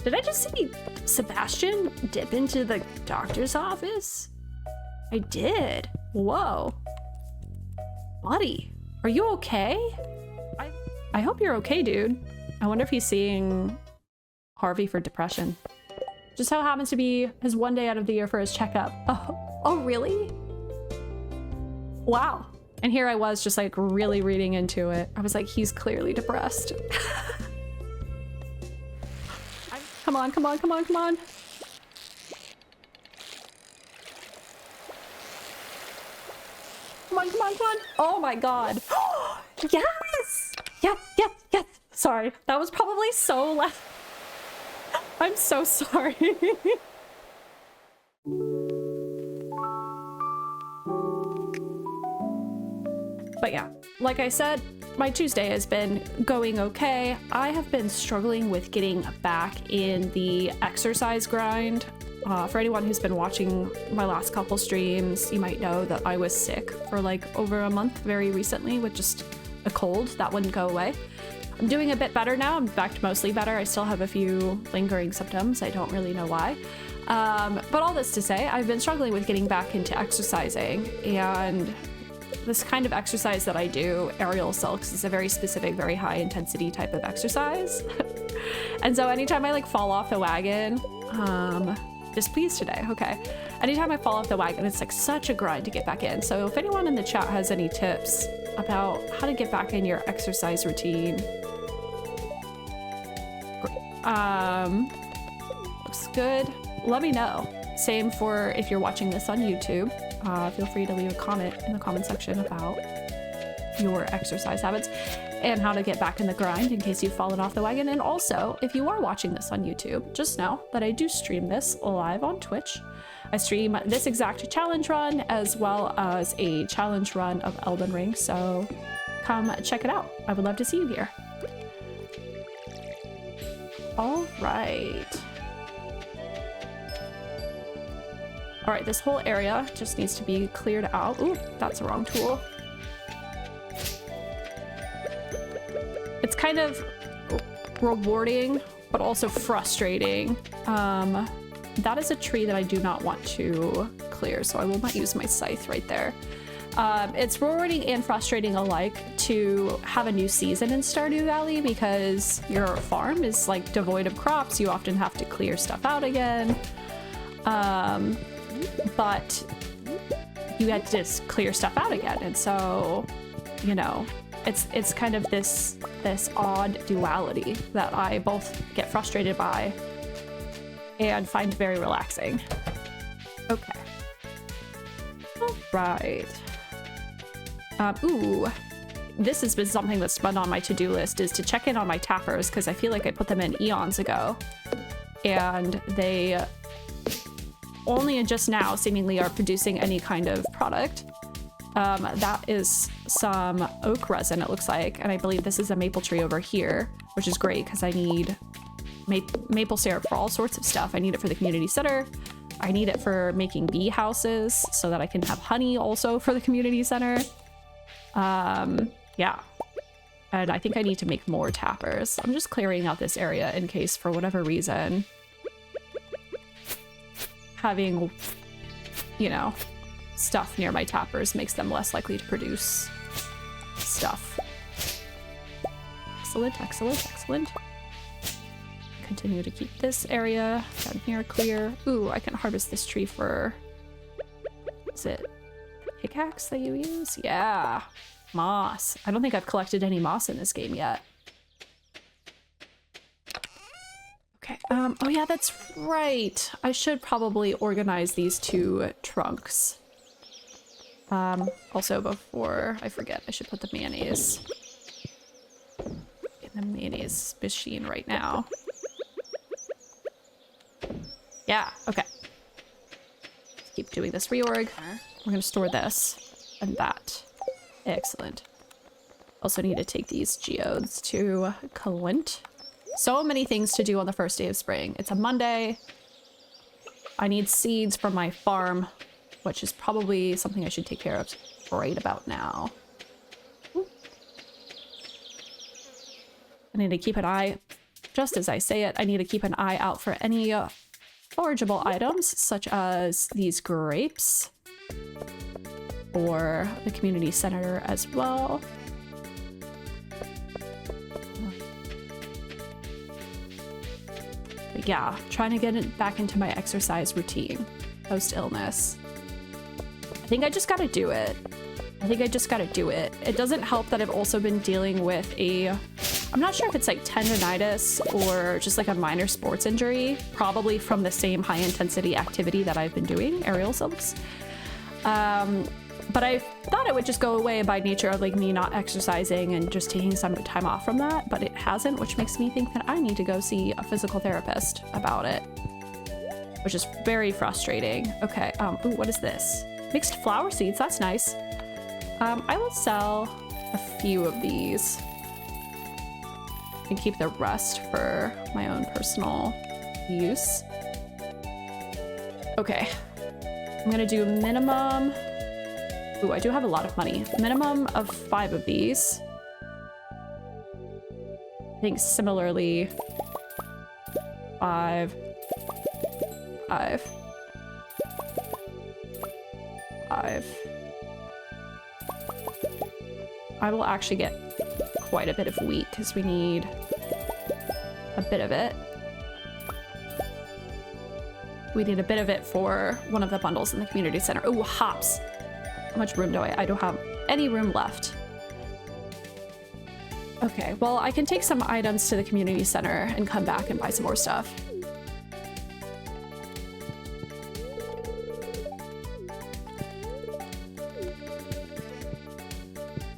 Did I just see Sebastian dip into the doctor's office? I did. Whoa. Buddy, are you okay? I hope you're okay, dude. I wonder if he's seeing Harvey for depression. Just so happens to be his one day out of the year for his checkup. Oh, really? Wow. And here I was just like really reading into it. I was like, he's clearly depressed. Come on, come on, come on, come on. Come on, come on, come on. Oh my god. Yes! Yes, yes, yes. Sorry, that was probably so loud. I'm so sorry. But yeah, like I said, my Tuesday has been going okay. I have been struggling with getting back in the exercise grind. For anyone who's been watching my last couple streams, you might know that I was sick for like over a month very recently with just a cold that wouldn't go away. I'm doing a bit better now. I'm back to mostly better. I still have a few lingering symptoms. I don't really know why. But all this to say, I've been struggling with getting back into exercising, and this kind of exercise that I do, aerial silks, is a very specific, very high intensity type of exercise. And so anytime I like fall off the wagon, displeased today, okay. Anytime I fall off the wagon, it's like such a grind to get back in. So if anyone in the chat has any tips about how to get back in your exercise routine, looks good, let me know. Same for if you're watching this on YouTube. Feel free to leave a comment in the comment section about your exercise habits and how to get back in the grind in case you've fallen off the wagon. And also, if you are watching this on YouTube, just know that I do stream this live on Twitch. I stream this exact challenge run as well as a challenge run of Elden Ring, so come check it out. I would love to see you here. All right. All right, this whole area just needs to be cleared out. Ooh, that's the wrong tool. It's kind of rewarding, but also frustrating. That is a tree that I do not want to clear, so I will not use my scythe right there. It's rewarding and frustrating alike to have a new season in Stardew Valley because your farm is like devoid of crops. You often have to clear stuff out again. But you had to just clear stuff out again, and so, you know, it's kind of this odd duality that I both get frustrated by and find very relaxing. Okay. All right. Ooh, this has been something that's been on my to-do list, is to check in on my tappers, because I feel like I put them in eons ago, and they only just now seemingly are producing any kind of product. That is some oak resin, it looks like, and I believe this is a maple tree over here, which is great because I need maple syrup for all sorts of stuff. I need it for the community center. I need it for making bee houses so that I can have honey also for the community center. Yeah. And I think I need to make more tappers. I'm just clearing out this area in case, for whatever reason, having, you know, stuff near my tappers makes them less likely to produce stuff. Excellent, excellent, excellent. Continue to keep this area down here clear. Ooh, I can harvest this tree for... Is it pickaxe that you use? Yeah. Moss. I don't think I've collected any moss in this game yet. Okay, oh yeah, that's right. I should probably organize these two trunks. Also before I forget, I should put the mayonnaise in the mayonnaise machine right now. Yeah, okay. Let's keep doing this reorg. We're gonna store this and that. Excellent. Also need to take these geodes to Clint. So many things to do on the first day of spring. It's a Monday. I need seeds from my farm, which is probably something I should take care of right about now. Ooh. I need to keep an eye just as I say it, I need to keep an eye out for any forageable items, such as these grapes. Or the community center as well. But yeah, trying to get it back into my exercise routine post-illness. I think I just gotta do it. It doesn't help that I've also been dealing with I'm not sure if it's like tendonitis or just like a minor sports injury, probably from the same high intensity activity that I've been doing, aerial silks. But I thought it would just go away by nature of like me not exercising and just taking some time off from that, but it hasn't, which makes me think that I need to go see a physical therapist about it, which is very frustrating. Okay, ooh, what is this? Mixed flower seeds, that's nice. I will sell a few of these and keep the rest for my own personal use. Okay, I'm gonna do minimum. Ooh, I do have a lot of money. Minimum of 5 of these. I think similarly, 5. I will actually get quite a bit of wheat because we need a bit of it. We need a bit of it for one of the bundles in the community center. Ooh, hops. How much room do I don't have any room left. Okay, well, I can take some items to the community center and come back and buy some more stuff.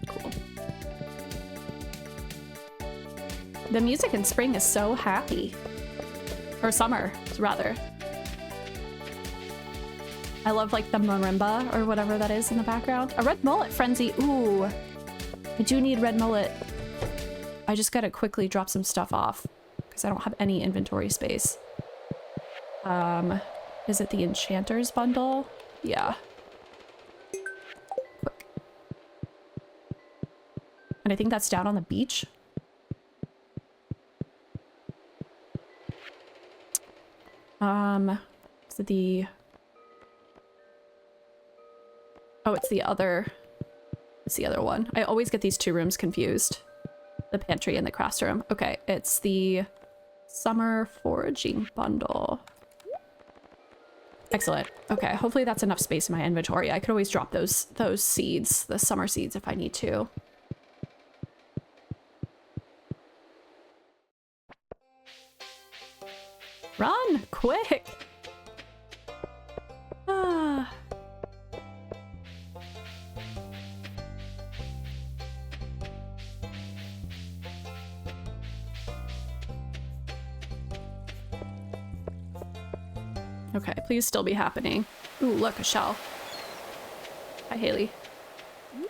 Cool. The music in spring is so happy. Or summer, rather. I love like the marimba or whatever that is in the background. A red mullet frenzy. Ooh, I do need red mullet. I just gotta quickly drop some stuff off because I don't have any inventory space. Is it the Enchanters bundle? Yeah. Quick. And I think that's down on the beach. Is it the... Oh, it's the other one. I always get these 2 rooms confused. The pantry and the crafts room. Okay, it's the summer foraging bundle. Excellent. Okay, hopefully that's enough space in my inventory. I could always drop those seeds, the summer seeds, if I need to. Run! Quick! Ah. Okay, please still be happening. Ooh, look, a shell. Hi, Haley. I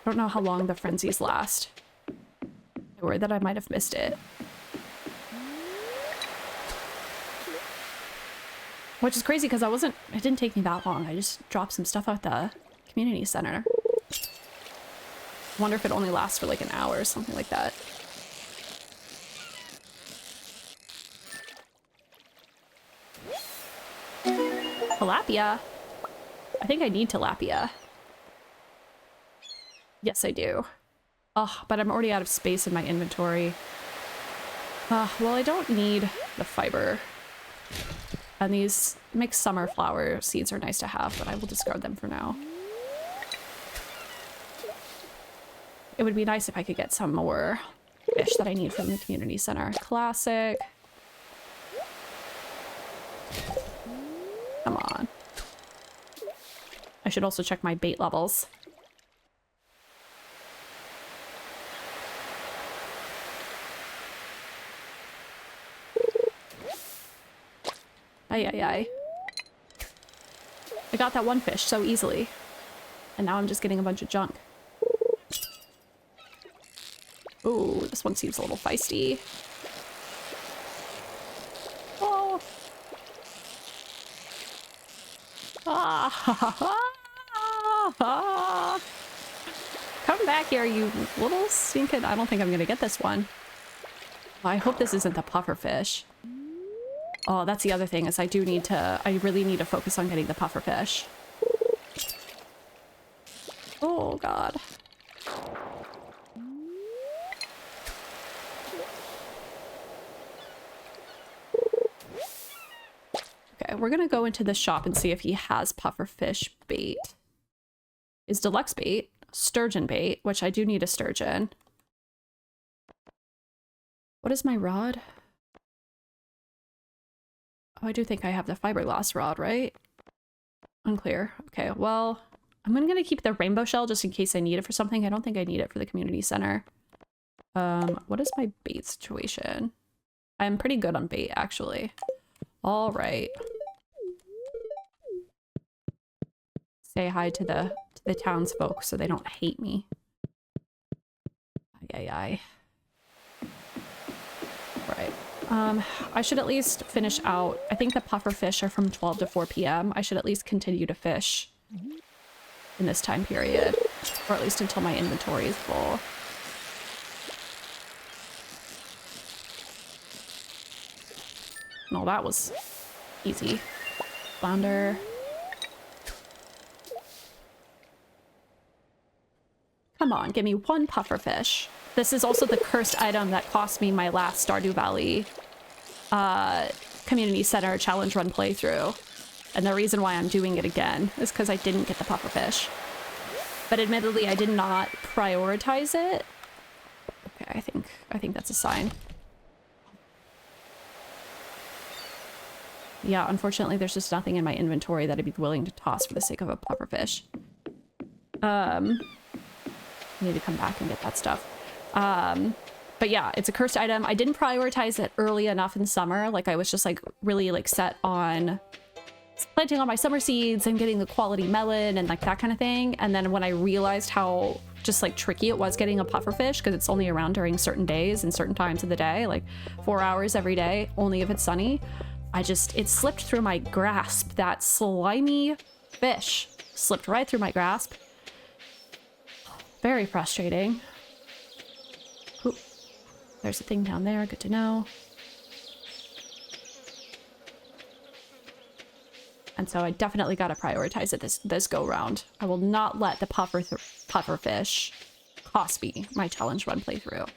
don't know how long the frenzies last. I worry that I might have missed it. Which is crazy because it didn't take me that long. I just dropped some stuff at the community center. I wonder if it only lasts for like an hour or something like that. Tilapia? I think I need tilapia. Yes, I do. Oh, but I'm already out of space in my inventory. Well, I don't need the fiber. And these mixed summer flower seeds are nice to have, but I will discard them for now. It would be nice if I could get some more fish that I need from the community center. Classic. Come on. I should also check my bait levels. Ay, ay, ay. I got that one fish so easily. And now I'm just getting a bunch of junk. Ooh, this one seems a little feisty. Oh. Ah, ha, ha, ha. Come back here, you little stinking... I don't think I'm gonna get this one. I hope this isn't the pufferfish. Oh, that's the other thing is I really need to focus on getting the pufferfish. Oh, God. Okay, we're gonna go into the shop and see if he has pufferfish bait. Is deluxe bait, sturgeon bait, which I do need a sturgeon. What is my rod? Oh, I do think I have the fiberglass rod, right? Unclear. Okay, well, I'm gonna keep the rainbow shell just in case I need it for something. I don't think I need it for the community center. What is my bait situation? I'm pretty good on bait, actually. All right. Say hi to the townsfolk so they don't hate me. Ay, ay, ay. Right. I should at least finish out. I think the pufferfish are from 12 to 4 p.m. I should at least continue to fish in this time period, or at least until my inventory is full. No, that was easy. Flounder. Come on, give me one pufferfish. This is also the cursed item that cost me my last Stardew Valley community center challenge run playthrough. And the reason why I'm doing it again is because I didn't get the pufferfish. But admittedly, I did not prioritize it. Okay, I think that's a sign. Yeah, unfortunately, there's just nothing in my inventory that I'd be willing to toss for the sake of a pufferfish. I need to come back and get that stuff. But yeah, it's a cursed item. I didn't prioritize it early enough in summer. Like, I was just like really like set on planting all my summer seeds and getting the quality melon and like that kind of thing. And then when I realized how just like tricky it was getting a pufferfish, because it's only around during certain days and certain times of the day, like 4 hours every day, only if it's sunny, it slipped through my grasp. That slimy fish slipped right through my grasp. Very frustrating. Ooh, there's a thing down there. Good to know. And so I definitely got to prioritize it this go round. I will not let the pufferfish cost me my challenge run playthrough.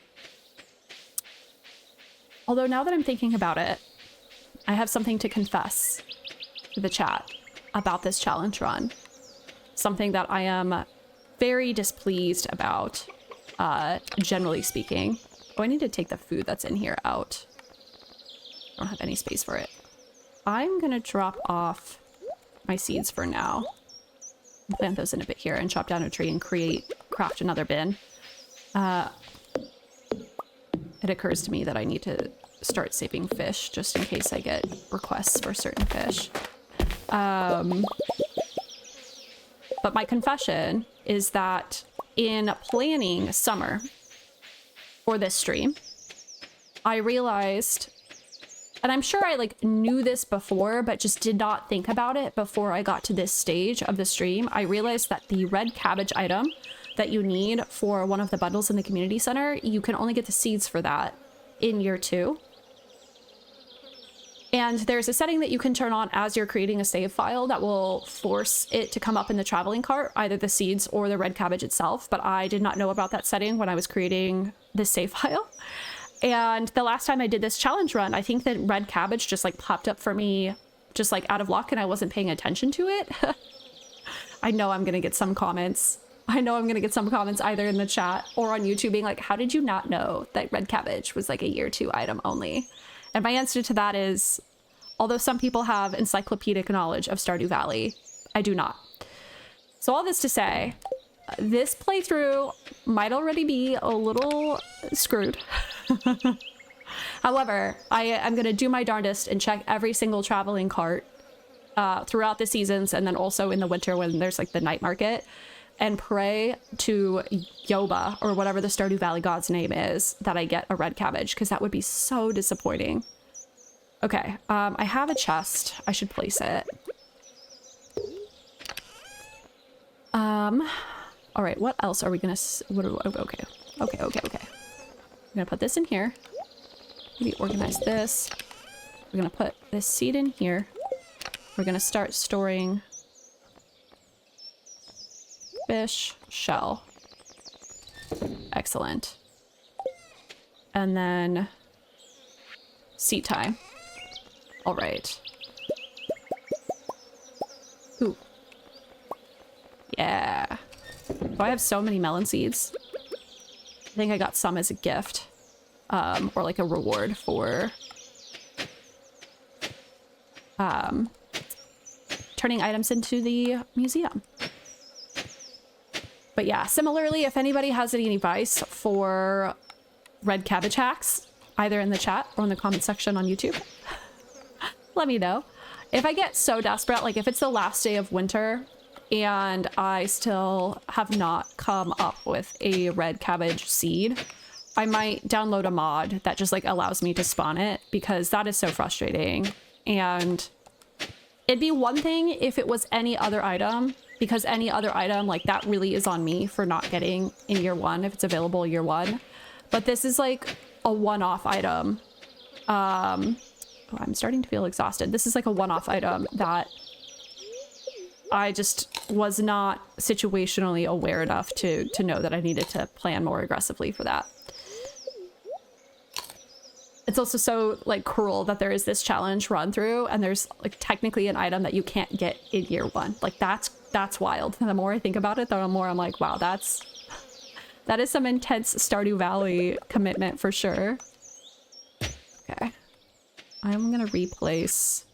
Although now that I'm thinking about it, I have something to confess to the chat about this challenge run. Something that I am very displeased about, generally speaking. Oh, I need to take the food that's in here out. I don't have any space for it. I'm gonna drop off my seeds for now. Plant those in a bit here and chop down a tree and craft another bin. It occurs to me that I need to start saving fish just in case I get requests for certain fish. But my confession is that in planning summer for this stream, I realized, and I'm sure I like knew this before, but just did not think about it before I got to this stage of the stream. I realized that the red cabbage item that you need for one of the bundles in the community center, you can only get the seeds for that in year 2. And there's a setting that you can turn on as you're creating a save file that will force it to come up in the traveling cart, either the seeds or the red cabbage itself. But I did not know about that setting when I was creating this save file. And the last time I did this challenge run, I think that red cabbage just like popped up for me just like out of luck and I wasn't paying attention to it. I know I'm going to get some comments. I know I'm going to get some comments either in the chat or on YouTube being like, how did you not know that red cabbage was like a year 2 item only? And my answer to that is, although some people have encyclopedic knowledge of Stardew Valley, I do not. So all this to say, this playthrough might already be a little screwed. However, I'm going to do my darndest and check every single traveling cart throughout the seasons and then also in the winter when there's like the night market, and pray to Yoba, or whatever the Stardew Valley god's name is, that I get a red cabbage, because that would be so disappointing. Okay, I have a chest. I should place it. All right, what else are we gonna... okay. I'm gonna put this in here. maybe organize this. We're gonna put this seed in here. We're gonna start storing fish, shell. Excellent. And then seed time. All right. Ooh. Yeah. Oh, I have so many melon seeds. I think I got some as a gift. Or like a reward for turning items into the museum. But yeah, similarly, if anybody has any advice for red cabbage hacks, either in the chat or in the comment section on YouTube, let me know. If I get so desperate, like if it's the last day of winter and I still have not come up with a red cabbage seed, I might download a mod that just like allows me to spawn it, because that is so frustrating. And it'd be one thing if it was any other item, because any other item, like that really is on me for not getting in year one if it's available year one. But this is like a one-off item. Oh, I'm starting to feel exhausted. This is like a one-off item that I just was not situationally aware enough to know that I needed to plan more aggressively for that. It's also so like cruel that there is this challenge run through and there's like technically an item that you can't get in year one. Like that's wild. The more I think about it, the more I'm like, wow, that is some intense Stardew Valley commitment for sure. Okay. I'm gonna replace.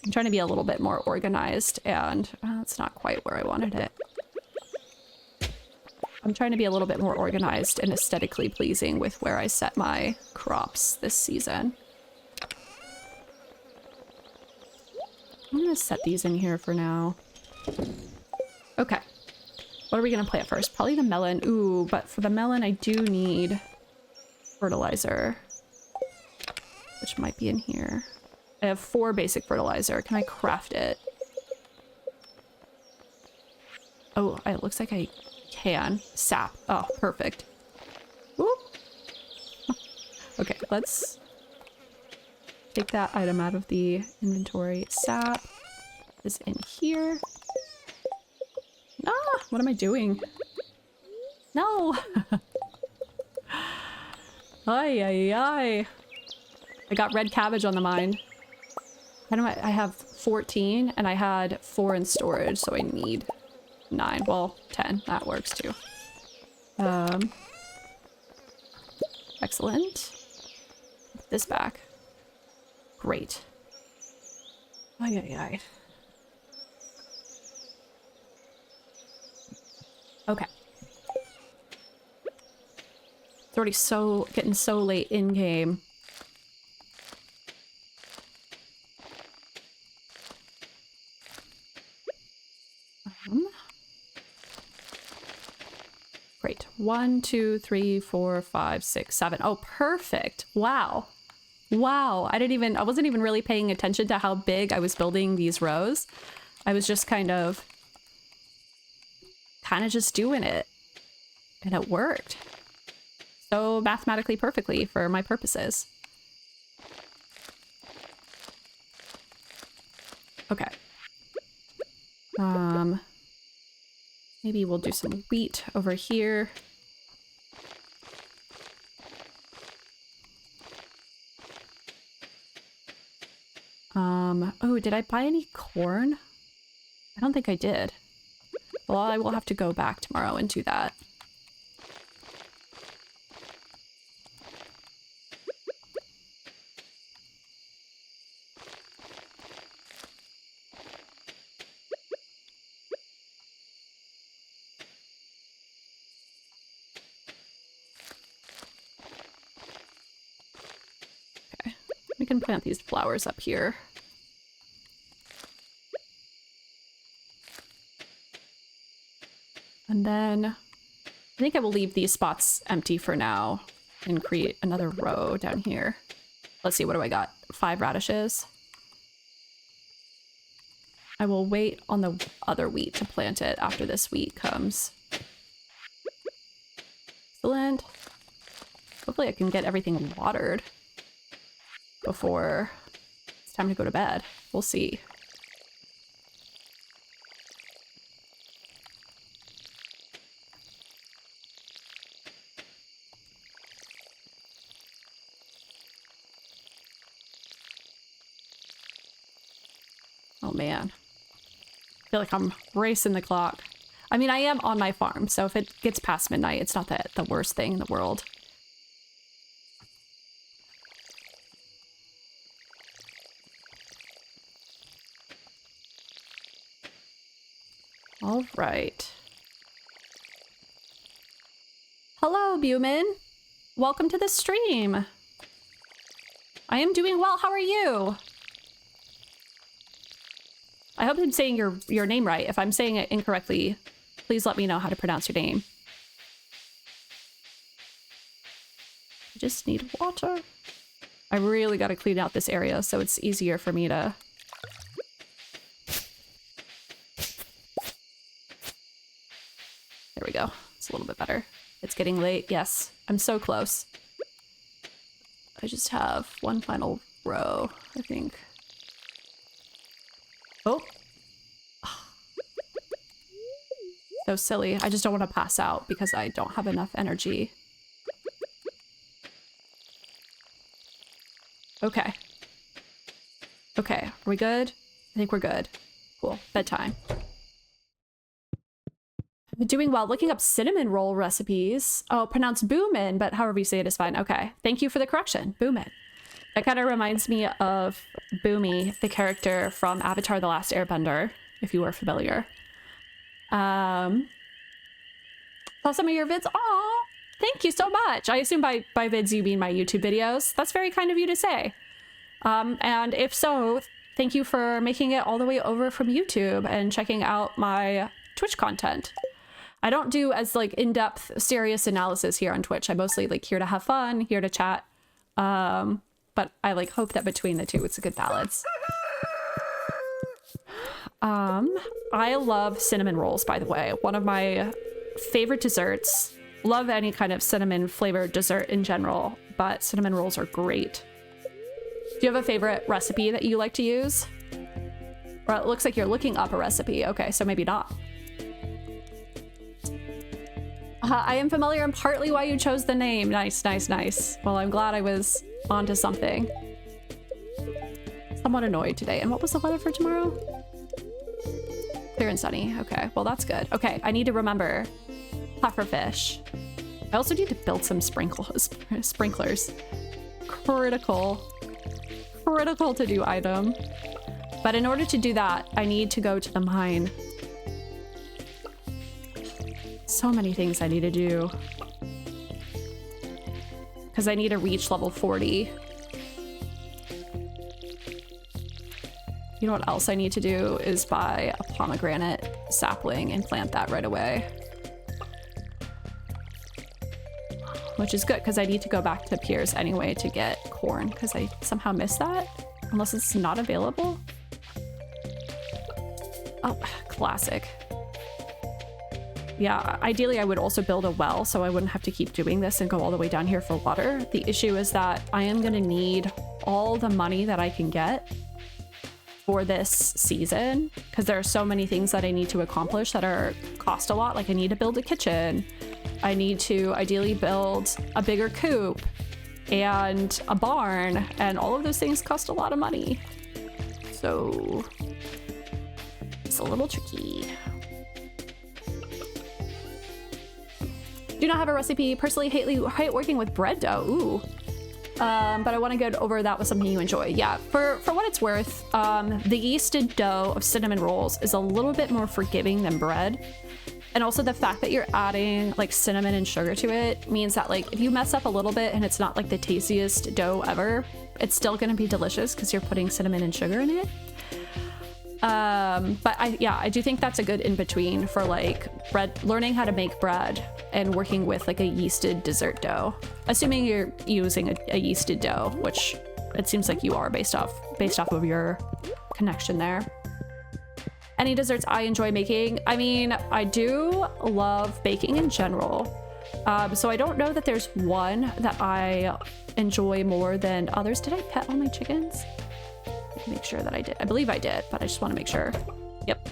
I'm trying to be a little bit more organized, and it's not quite where I wanted it. I'm trying to be a little bit more organized and aesthetically pleasing with where I set my crops this season. I'm gonna set these in here for now. Okay. What are we gonna plant first? Probably the melon. Ooh, but for the melon, I do need fertilizer, which might be in here. I have 4 basic fertilizer. Can I craft it? Oh, it looks like I can. Sap. Oh, perfect. Whoop. Okay, let's take that item out of the inventory. Sap is in here. Ah, what am I doing? No. Ay, ay, ay. I got red cabbage on the mind. I have 14 and I had 4 in storage, so I need 9. Well, 10. That works too. Excellent. Put this back. Great. Ay, ay, ay. Okay. It's already getting so late in game. Great. 1, 2, 3, 4, 5, 6, 7. Oh, perfect. Wow. Wow. I wasn't even really paying attention to how big I was building these rows. I was just kind of just doing it. And it worked. So mathematically perfectly for my purposes. Okay. Maybe we'll do some wheat over here. Oh, did I buy any corn? I don't think I did. Well, I will have to go back tomorrow and do that. Okay, we can plant these flowers up here. And then I think I will leave these spots empty for now and create another row down here. Let's see, what do I got? 5 radishes. I will wait on the other wheat to plant it after this wheat comes. Excellent. Hopefully I can get everything watered before it's time to go to bed. We'll see. Oh man. I feel like I'm racing the clock. I mean, I am on my farm, so if it gets past midnight, it's not the worst thing in the world. All right. Hello, Buman. Welcome to the stream. I am doing well. How are you? I hope I'm saying your name right. If I'm saying it incorrectly, please let me know how to pronounce your name. I just need water. I really got to clean out this area so it's easier for me to... There we go. It's a little bit better. It's getting late. Yes, I'm so close. I just have one final row, I think. Oh. So silly. I just don't want to pass out because I don't have enough energy. Okay. Okay, are we good? I think we're good. Cool. Bedtime. I'm doing well. Looking up cinnamon roll recipes. Oh, pronounced Boomin, but however you say it is fine. Okay. Thank you for the correction. Boomin. That kind of reminds me of Boomy, the character from Avatar: The Last Airbender, if you are familiar. Saw some of your vids. Aw, thank you so much. I assume by vids you mean my YouTube videos. That's very kind of you to say. And if so, thank you for making it all the way over from YouTube and checking out my Twitch content. I don't do as like in-depth serious analysis here on Twitch. I'm mostly like here to have fun, here to chat. But I like hope that between the two, it's a good balance. I love cinnamon rolls, by the way. One of my favorite desserts. Love any kind of cinnamon flavored dessert in general, but cinnamon rolls are great. Do you have a favorite recipe that you like to use? Or it looks like you're looking up a recipe. Okay, so maybe not. I am familiar and partly why you chose the name. Nice, nice, nice. Well, I'm glad I was onto something. Somewhat annoyed today. And what was the weather for tomorrow? Clear and sunny. Okay, well that's good. Okay, I need to remember pufferfish. I also need to build some sprinklers. Critical to do item. But in order to do that, I need to go to the mine. So many things I need to do. Because I need to reach level 40. You know what else I need to do is buy a pomegranate sapling and plant that right away. Which is good because I need to go back to Piers anyway to get corn because I somehow missed that. Unless it's not available. Oh, classic. Yeah, ideally I would also build a well so I wouldn't have to keep doing this and go all the way down here for water. The issue is that I am going to need all the money that I can get for this season because there are so many things that I need to accomplish that are cost a lot. Like I need to build a kitchen. I need to ideally build a bigger coop and a barn, and all of those things cost a lot of money. So it's a little tricky. Do not have a recipe. Personally, hate working with bread dough. Ooh. But I want to get over that with something you enjoy. Yeah, for what it's worth, the yeasted dough of cinnamon rolls is a little bit more forgiving than bread. And also the fact that you're adding like cinnamon and sugar to it means that like if you mess up a little bit and it's not like the tastiest dough ever, it's still going to be delicious because you're putting cinnamon and sugar in it. But I do think that's a good in-between for like learning how to make bread and working with like a yeasted dessert dough, assuming you're using a yeasted dough, which it seems like you are based off of your connection there. Any desserts I enjoy making? I mean, I do love baking in general. So I don't know that there's one that I enjoy more than others. Did I pet all my chickens? Make sure that I did. I believe I did, but I just want to make sure. Yep.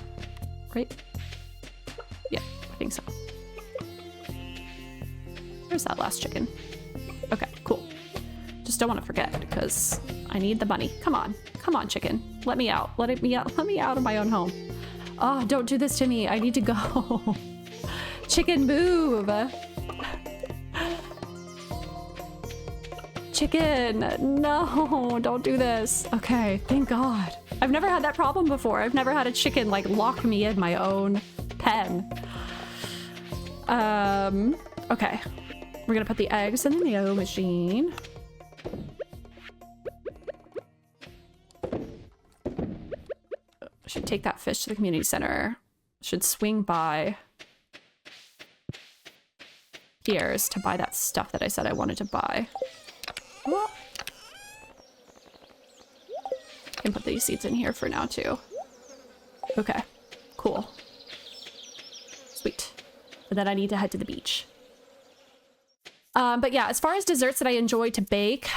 Right? Yeah, I think so. Where's that last chicken? Okay, cool. Just don't want to forget because I need the money. Come on. Come on, chicken. Let me out. Let me out of my own home. Oh, don't do this to me. I need to go. Chicken, move. Chicken, no, don't do this. Okay, thank God. I've never had that problem before. I've never had a chicken like lock me in my own pen. Okay. We're gonna put the eggs in the mayo machine. Should take that fish to the community center. Should swing by Pierre's to buy that stuff that I said I wanted to buy. Can put these seeds in here for now too. Okay, cool. Sweet. And then I need to head to the beach. But yeah, as far as desserts that I enjoy to bake,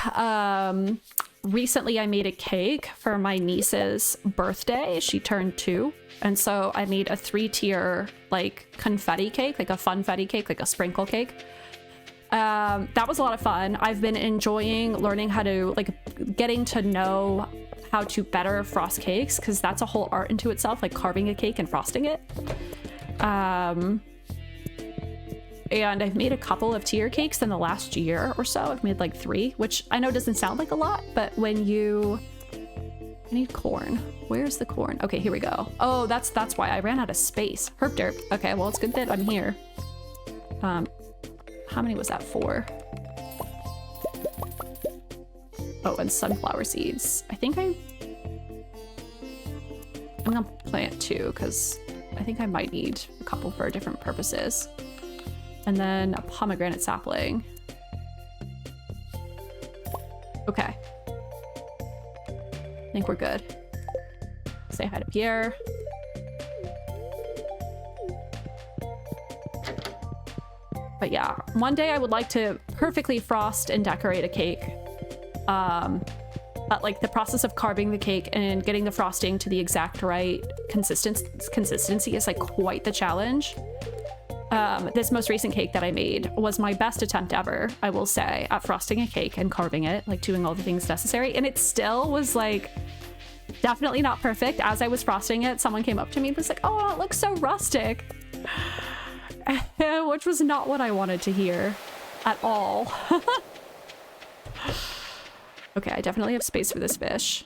recently I made a cake for my niece's birthday. She turned 2. And so I made a 3-tier like confetti cake, like a funfetti cake, like a sprinkle cake. That was a lot of fun. I've been enjoying learning how to getting to know how to better frost cakes, because that's a whole art into itself, like carving a cake and frosting it. And I've made a couple of tier cakes in the last year or so. I've made like 3, which I know doesn't sound like a lot, but when you... I need corn. Where's the corn? Okay, here we go. Oh, that's why I ran out of space. Herp derp. Okay, well, it's good that I'm here. How many was that for? Oh, and sunflower seeds. I think I'm gonna plant 2 because I think I might need a couple for different purposes. And then a pomegranate sapling. Okay. I think we're good. Say hi to Pierre. But yeah, one day I would like to perfectly frost and decorate a cake. But like the process of carving the cake and getting the frosting to the exact right consistency is like quite the challenge. This most recent cake that I made was my best attempt ever, I will say, at frosting a cake and carving it, like doing all the things necessary. And it still was like definitely not perfect. As I was frosting it, someone came up to me and was like, "Oh, it looks so rustic," which was not what I wanted to hear at all. Okay, I definitely have space for this fish.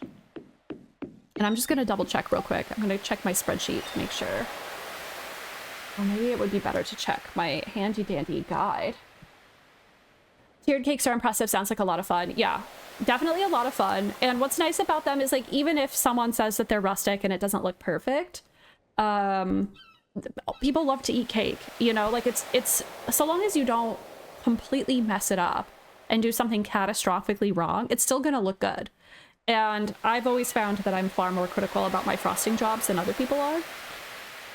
And I'm just gonna double check real quick. I'm gonna check my spreadsheet to make sure. Or maybe it would be better to check my handy dandy guide. Tiered cakes are impressive. Sounds like a lot of fun. Yeah, definitely a lot of fun. And what's nice about them is like, even if someone says that they're rustic and it doesn't look perfect, people love to eat cake, you know, like it's so long as you don't completely mess it up and do something catastrophically wrong, it's still gonna look good. And I've always found that I'm far more critical about my frosting jobs than other people are.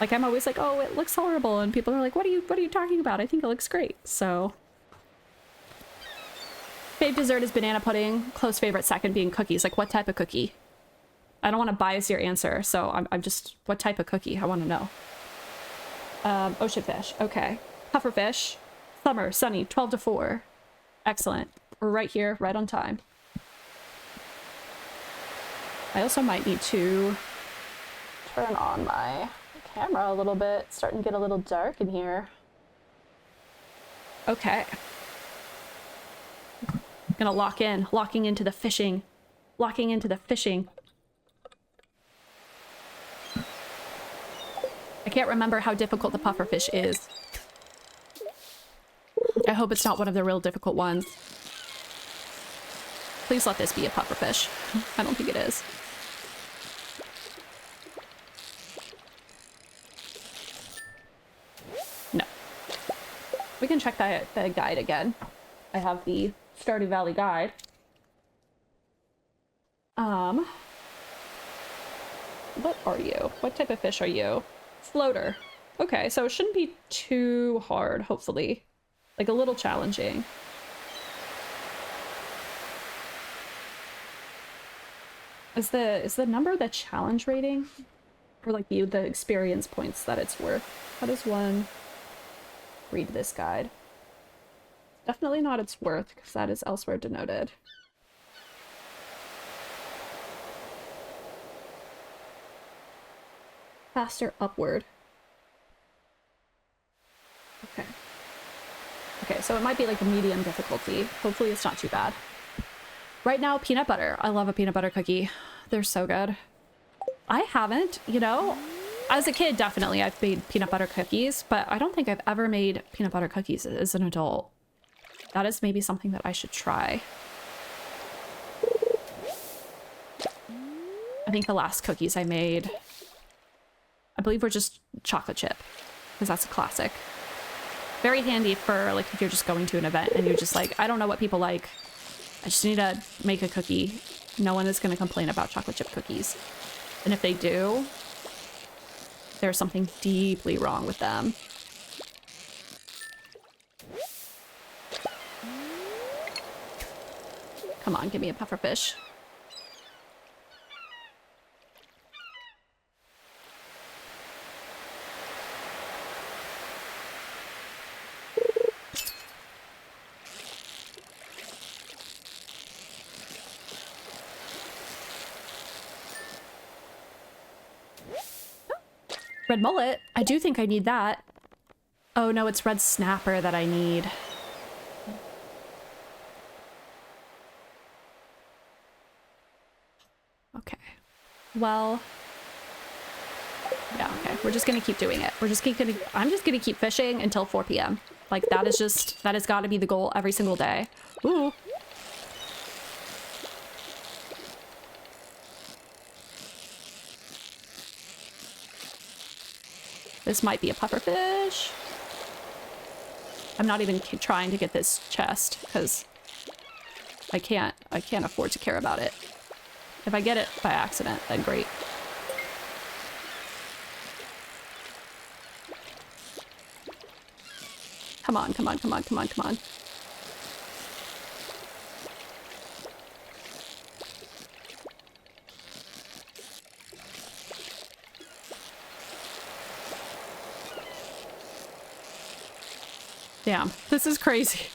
Like, I'm always like, "Oh, it looks horrible," and people are like, what are you talking about? I think it looks great." So fave dessert is banana pudding. Close favorite second being cookies. Like, what type of cookie? I don't want to bias your answer, so I'm just, what type of cookie? I want to know. Ocean fish. Okay. Pufferfish. Summer, sunny, 12 to 4. Excellent. We're right here, right on time. I also might need to turn on my camera a little bit. It's starting to get a little dark in here. Okay. I'm gonna locking into the fishing. Locking into the fishing. I can't remember how difficult the pufferfish is. I hope it's not one of the real difficult ones. Please let this be a pufferfish. I don't think it is. No. We can check the guide again. I have the Stardew Valley guide. What are you? What type of fish are you? Floater. Okay, so it shouldn't be too hard, hopefully. Like a little challenging. Is the number the challenge rating? Or like the experience points that it's worth? How does one read this guide? Definitely not its worth, because that is elsewhere denoted. Faster upward. Okay. Okay, so it might be like a medium difficulty. Hopefully it's not too bad. Right now, peanut butter. I love a peanut butter cookie. They're so good. I haven't, you know? As a kid, definitely I've made peanut butter cookies, but I don't think I've ever made peanut butter cookies as an adult. That is maybe something that I should try. I think the last cookies I made, I believe, were just chocolate chip, because that's a classic. Very handy for like if you're just going to an event and you're just like, I don't know what people like. I just need to make a cookie. No one is going to complain about chocolate chip cookies. And if they do, there's something deeply wrong with them. Come on, give me a pufferfish. Red mullet? I do think I need that. Oh no, it's red snapper that I need. Okay. Well... yeah, okay. We're just gonna keep doing it. I'm just gonna keep fishing until 4 p.m. Like, that has got to be the goal every single day. Ooh. This might be a pufferfish. I'm not even trying to get this chest because I can't afford to care about it. If I get it by accident, then great. Come on, come on, come on, come on, come on. Damn, this is crazy.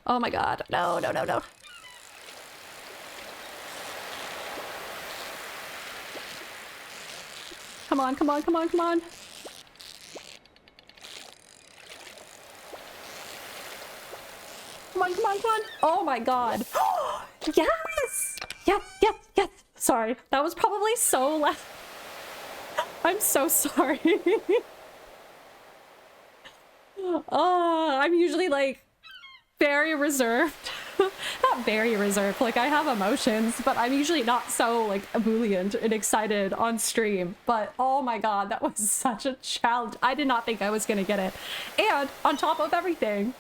Oh my god. No, no, no, no. Come on, come on, come on, come on. Come on, come on, come on. Oh my god. Yes! Yes, yes, yes. Sorry. That was probably so loud. I'm so sorry. I'm usually like very reserved. Not very reserved, like I have emotions, but I'm usually not so like ebullient and excited on stream. But oh my god, that was such a challenge. I did not think I was gonna get it. And on top of everything,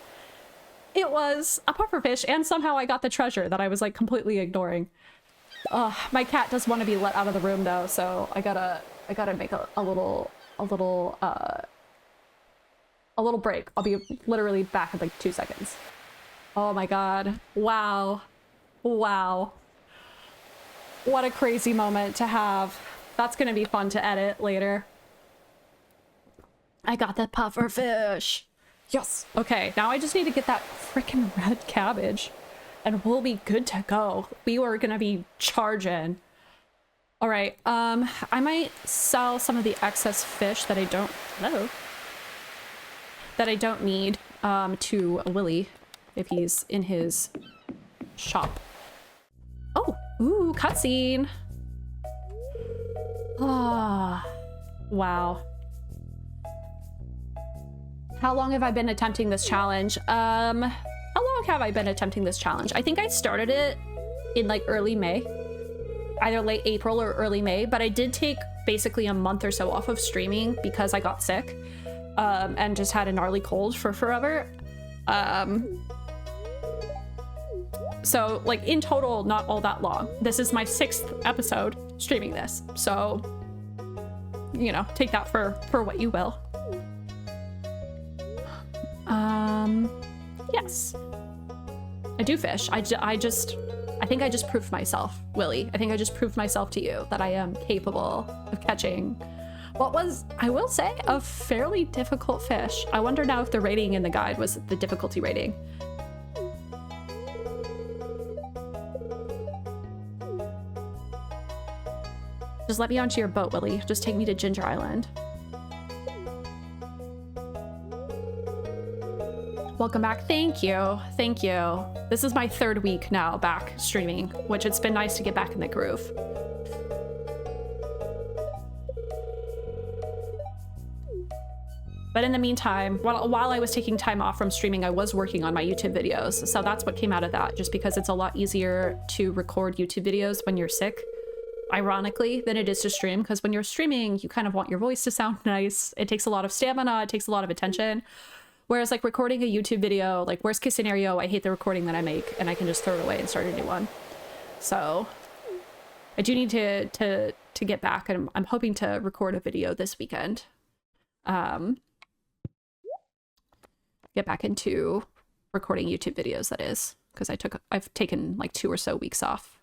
it was a pufferfish, and somehow I got the treasure that I was like completely ignoring. My cat does want to be let out of the room though, so I gotta make a little break. I'll be literally back in like 2 seconds. Oh my god. Wow. Wow. What a crazy moment to have. That's gonna be fun to edit later. I got the pufferfish. Yes. Okay, now I just need to get that freaking red cabbage and we'll be good to go. We were gonna be charging. All right, I might sell some of the excess fish that I don't... hello? That I don't need to Willy if he's in his shop. Oh, ooh, cutscene. Ah, wow. How long have I been attempting this challenge? How long have I been attempting this challenge? I think I started it in like early May, either late April or early May, but I did take basically a month or so off of streaming because I got sick. And just had a gnarly cold for forever. So like in total, not all that long. This is my 6th episode streaming this. So, you know, take that for what you will. Yes. I do fish. I think I just proved myself, Willie. I think I just proved myself to you that I am capable of catching what was, I will say, a fairly difficult fish. I wonder now if the rating in the guide was the difficulty rating. Just let me onto your boat, Willie. Just take me to Ginger Island. Welcome back. Thank you. Thank you. This is my 3rd week now back streaming, which it's been nice to get back in the groove. But in the meantime, while I was taking time off from streaming, I was working on my YouTube videos. So that's what came out of that, just because it's a lot easier to record YouTube videos when you're sick, ironically, than it is to stream. Because when you're streaming, you kind of want your voice to sound nice. It takes a lot of stamina. It takes a lot of attention. Whereas like recording a YouTube video, like worst case scenario, I hate the recording that I make and I can just throw it away and start a new one. So I do need to get back, and I'm hoping to record a video this weekend. Get back into recording YouTube videos, that is, because I've taken like 2 or so weeks off.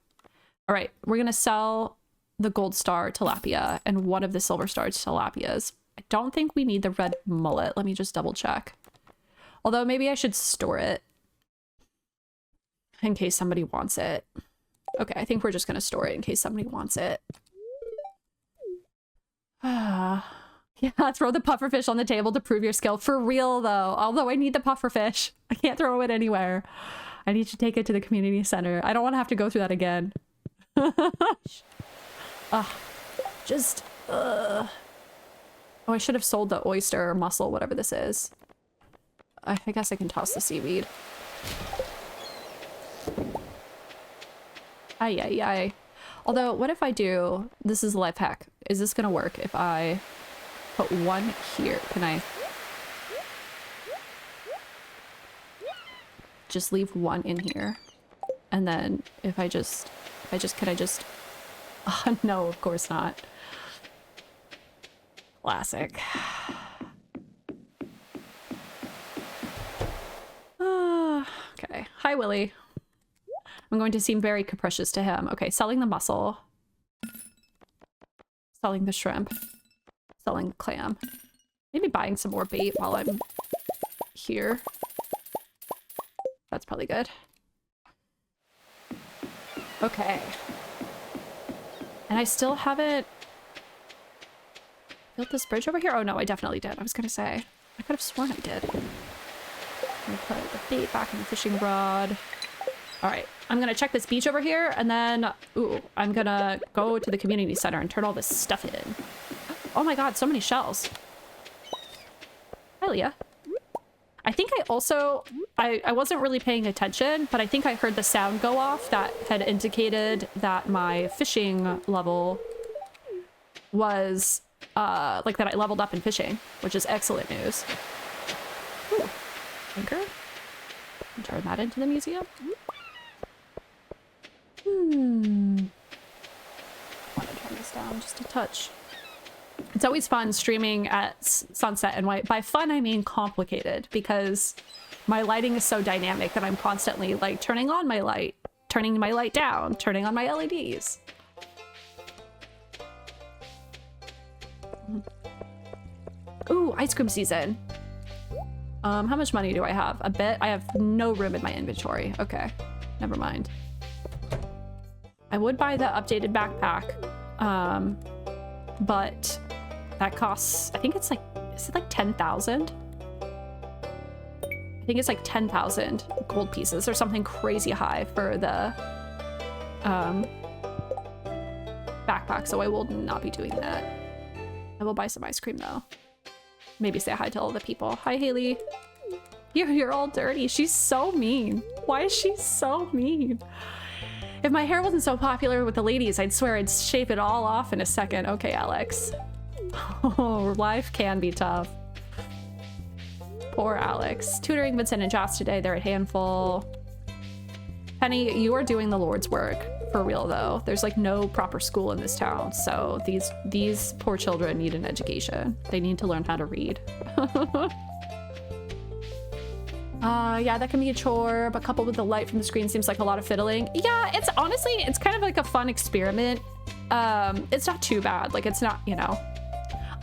All right, we're gonna sell the gold star tilapia and one of the silver star tilapias. I don't think we need the red mullet. Let me just double check. Although maybe I should store it in case somebody wants it. Okay, I think we're just gonna store it in case somebody wants it. Yeah, throw the pufferfish on the table to prove your skill. For real though, although I need the pufferfish. I can't throw it anywhere. I need to take it to the community center. I don't want to have to go through that again. Oh, I should have sold the oyster or mussel, whatever this is. I guess I can toss the seaweed. Ay. Although, what if I do... This is a life hack. Is this gonna work if I put one here? Can I... just leave one in here? And then if I just... Can I just... Oh, no, of course not. Classic. Okay. Hi, Willie. I'm going to seem very capricious to him. Okay, selling the mussel. Selling the shrimp. Selling the clam. Maybe buying some more bait while I'm here. That's probably good. Okay. And I still haven't built this bridge over here? Oh no, I definitely did. I was gonna say. I could have sworn I did. Let me put the bait back in the fishing rod. Alright, I'm gonna check this beach over here, and then... Ooh, I'm gonna go to the community center and turn all this stuff in. Oh my god, so many shells. Hi, Leah. I think I also... I wasn't really paying attention, but I think I heard the sound go off that had indicated that my fishing level was... like that I leveled up in fishing, which is excellent news. Ooh, anchor? Turn that into the museum. I want to turn this down just a touch. It's always fun streaming at sunset and white. By fun, I mean complicated, because my lighting is so dynamic that I'm constantly like turning on my light, turning my light down, turning on my LEDs. Ooh, ice cream season. How much money do I have? A bit? I have no room in my inventory. Okay, never mind. I would buy the updated backpack, but that costs, I think it's like, is it like 10,000? I think it's like 10,000 gold pieces or something crazy high for the backpack, so I will not be doing that. I will buy some ice cream though. Maybe say hi to all the people. Hi, Haley. You're all dirty. She's so mean. Why is she so mean? If my hair wasn't so popular with the ladies, I'd swear I'd shave it all off in a second. Okay, Alex. Oh, life can be tough. Poor Alex. Tutoring Vincent and Joss today. They're a handful. Penny, you are doing the Lord's work. For real, though. There's like no proper school in this town, so these poor children need an education. They need to learn how to read. Yeah, that can be a chore, but coupled with the light from the screen seems like a lot of fiddling. Yeah, it's honestly, it's kind of like a fun experiment. It's not too bad. Like, it's not, you know,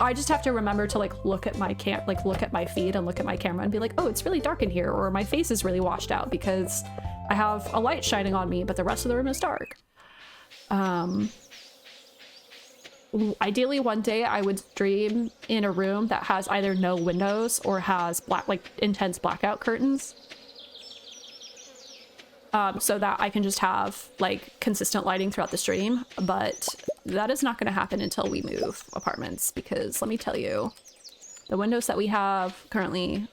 I just have to remember to like look at my look at my feed and look at my camera and be like, oh, it's really dark in here, or my face is really washed out because I have a light shining on me, but the rest of the room is dark. Ideally one day I would stream in a room that has either no windows or has like intense blackout curtains. So that I can just have like consistent lighting throughout the stream, but that is not going to happen until we move apartments, because let me tell you, the windows that we have currently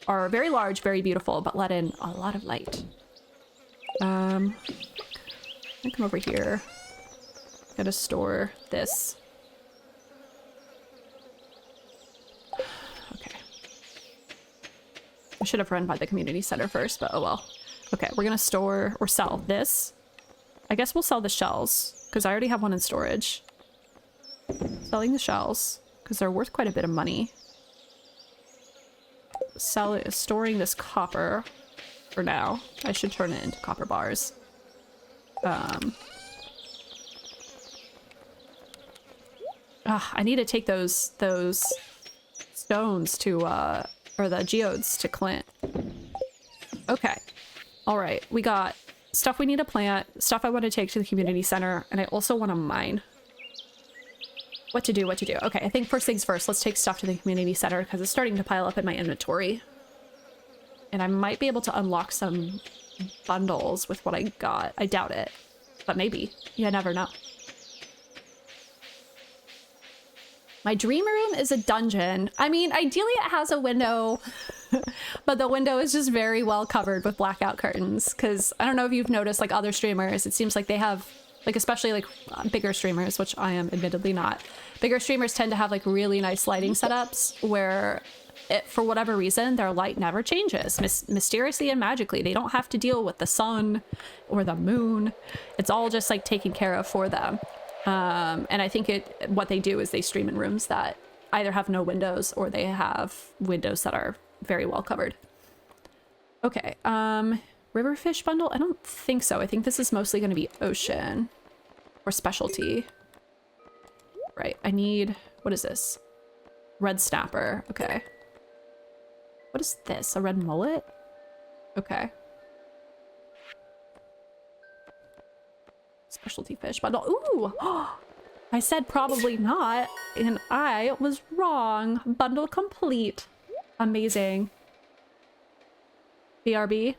are very large, very beautiful, but let in a lot of light. I come over here. Gotta store this. Okay. I should have run by the community center first, but oh well. Okay, we're gonna store or sell this. I guess we'll sell the shells, because I already have one in storage. Selling the shells, because they're worth quite a bit of money. Storing this copper for now. I should turn it into copper bars. I need to take those stones to, or the geodes to Clint. Okay. All right, we got stuff we need to plant, stuff I want to take to the community center, and I also want to mine. What to do. Okay, I think first things first, let's take stuff to the community center because it's starting to pile up in my inventory. And I might be able to unlock some bundles with what I got. I doubt it, but maybe. You never know. My dream room is a dungeon. I mean, ideally it has a window, but the window is just very well covered with blackout curtains. Because I don't know if you've noticed, like other streamers, it seems like they have, like especially like bigger streamers, which I am admittedly not. Bigger streamers tend to have like really nice lighting setups where for whatever reason, their light never changes. Mysteriously and magically. They don't have to deal with the sun or the moon. It's all just like taken care of for them. And I think what they do is they stream in rooms that either have no windows or they have windows that are very well covered. Okay, river fish bundle? I don't think so. I think this is mostly going to be ocean or specialty. Right, I need, what is this? Red snapper, okay. What is this, a red mullet? Okay. Specialty fish bundle. Ooh! I said probably not, and I was wrong. Bundle complete. Amazing. BRB?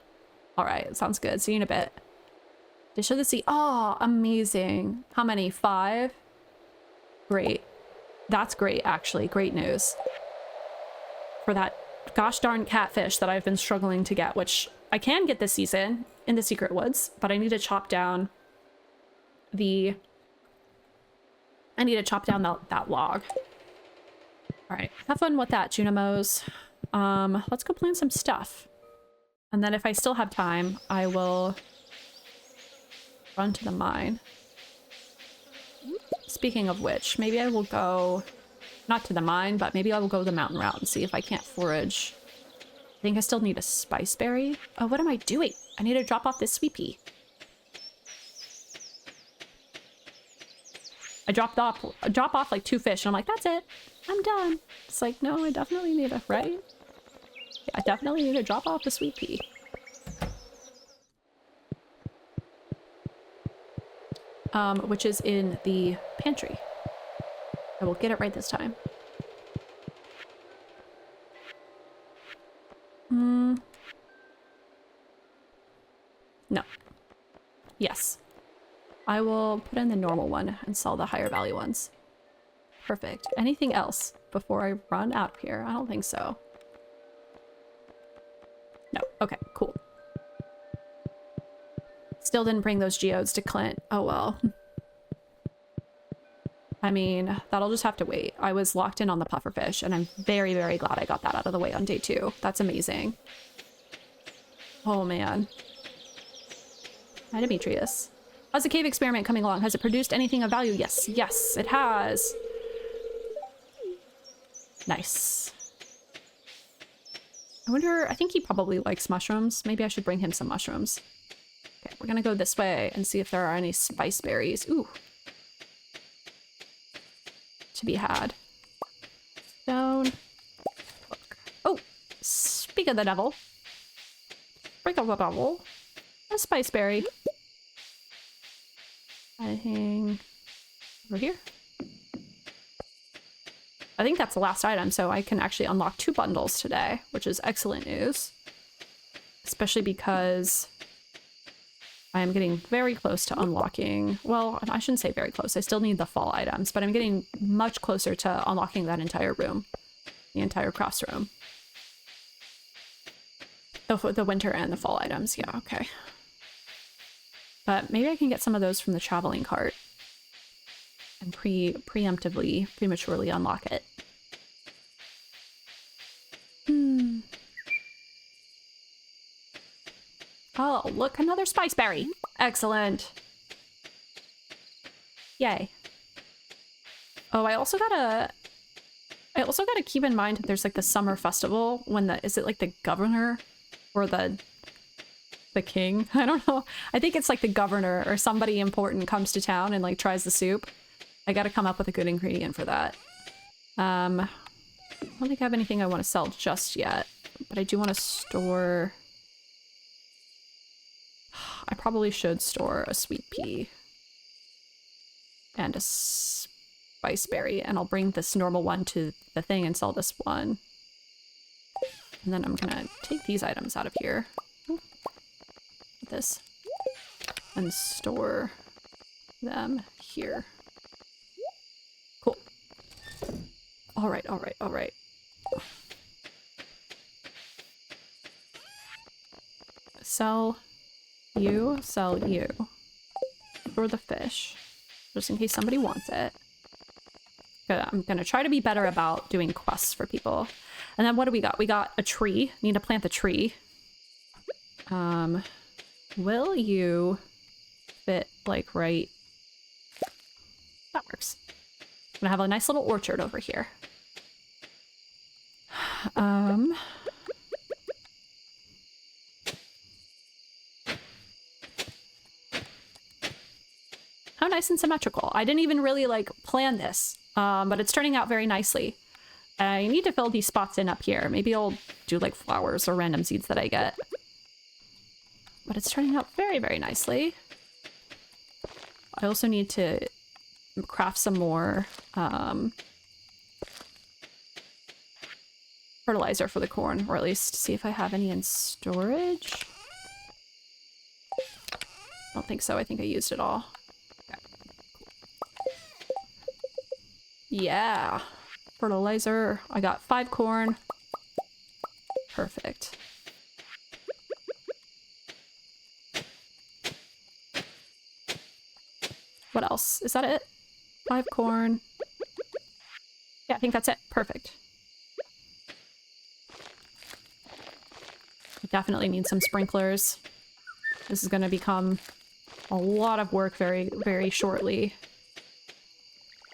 Alright, sounds good. See you in a bit. Dish of the sea. Oh, amazing. How many? 5? Great. That's great, actually. Great news. For that gosh darn catfish that I've been struggling to get, which I can get this season in the secret woods, but I need to chop down that log. All right, have fun with that, Junimos. Let's go plant some stuff. And then if I still have time, I will run to the mine. Speaking of which, maybe I will go, not to the mine, but maybe I will go the mountain route and see if I can't forage. I think I still need a spice berry. Oh, what am I doing? I need to drop off this sweet pea. I drop off like 2 fish and I'm like, that's it. I'm done. It's like, no, I definitely need a, right? Yeah, I definitely need to drop off the sweet pea. Which is in the pantry. I will get it right this time. No. Yes. I will put in the normal one and sell the higher value ones. Perfect. Anything else before I run out of here? I don't think so. No. Okay, cool. Still didn't bring those geodes to Clint. Oh well. I mean, that'll just have to wait. I was locked in on the pufferfish, and I'm very, very glad I got that out of the way on day 2. That's amazing. Oh man. Hi, Demetrius. How's the cave experiment coming along? Has it produced anything of value? Yes, yes, it has. Nice. I wonder, I think he probably likes mushrooms. Maybe I should bring him some mushrooms. Okay, we're gonna go this way and see if there are any spice berries. Ooh. To be had. Down. Oh, speak of the devil. Break of the devil. A spice berry. I hang over here. I think that's the last item, so I can actually unlock 2 bundles today, which is excellent news. Especially because I am getting very close to unlocking... Well, I shouldn't say very close. I still need the fall items, but I'm getting much closer to unlocking that entire room. The entire crafts room. The winter and the fall items. Yeah, okay. But maybe I can get some of those from the traveling cart. And prematurely unlock it. Oh, look, another spice berry. Excellent. Yay. Oh, I also gotta keep in mind that there's like the summer festival when is it like the governor or the king? I don't know. I think it's like the governor or somebody important comes to town and like tries the soup. I gotta come up with a good ingredient for that. I don't think I have anything I want to sell just yet, but I do want to store... I probably should store a sweet pea and a spice berry, and I'll bring this normal one to the thing and sell this one. And then I'm gonna take these items out of here. This. And store them here. Cool. Alright, alright, alright. Sell you. For the fish. Just in case somebody wants it. I'm gonna try to be better about doing quests for people. And then what do we got? We got a tree. Need to plant the tree. Will you fit like right? That works. I'm gonna have a nice little orchard over here. How nice and symmetrical. I didn't even really like plan this, but it's turning out very nicely. I need to fill these spots in up here. Maybe I'll do like flowers or random seeds that I get. But it's turning out very, very nicely. I also need to craft some more fertilizer for the corn, or at least see if I have any in storage. I don't think so. I think I used it all. Okay. Yeah. Fertilizer. I got 5 corn. Perfect. What else? Is that it? 5 corn. Yeah, I think that's it. Perfect. I definitely need some sprinklers. This is going to become a lot of work very, very shortly.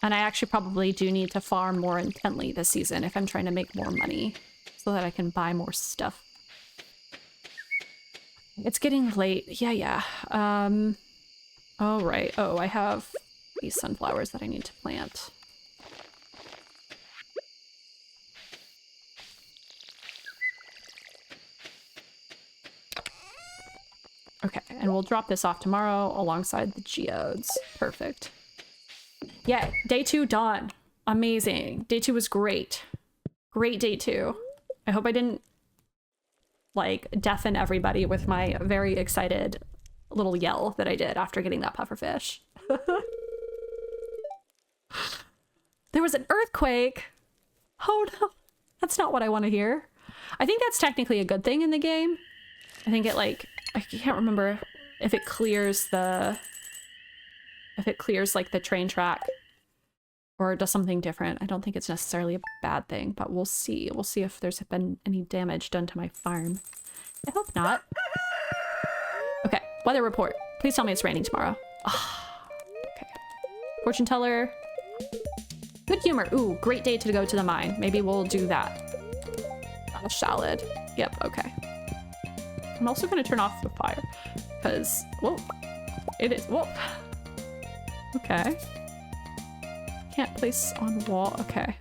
And I actually probably do need to farm more intently this season if I'm trying to make more money so that I can buy more stuff. It's getting late. Yeah. Oh, right. Oh, I have these sunflowers that I need to plant. Okay, and we'll drop this off tomorrow alongside the geodes. Perfect. Yeah, day 2 done. Amazing. Day 2 was great. Great day 2. I hope I didn't, like, deafen everybody with my very excited little yell that I did after getting that pufferfish. There was an earthquake. Oh no, that's not what I want to hear. I think that's technically a good thing in the game. I think it like, I can't remember if it clears like the train track or does something different. I don't think it's necessarily a bad thing, but we'll see. We'll see if there's been any damage done to my farm. I hope not. Okay, weather report. Please tell me it's raining tomorrow. Oh, okay. Fortune teller. Good humor. Ooh, great day to go to the mine. Maybe we'll do that. A salad. Yep, okay. I'm also gonna turn off the fire, because, whoa, it is, whoa. Okay. Can't place on wall, okay.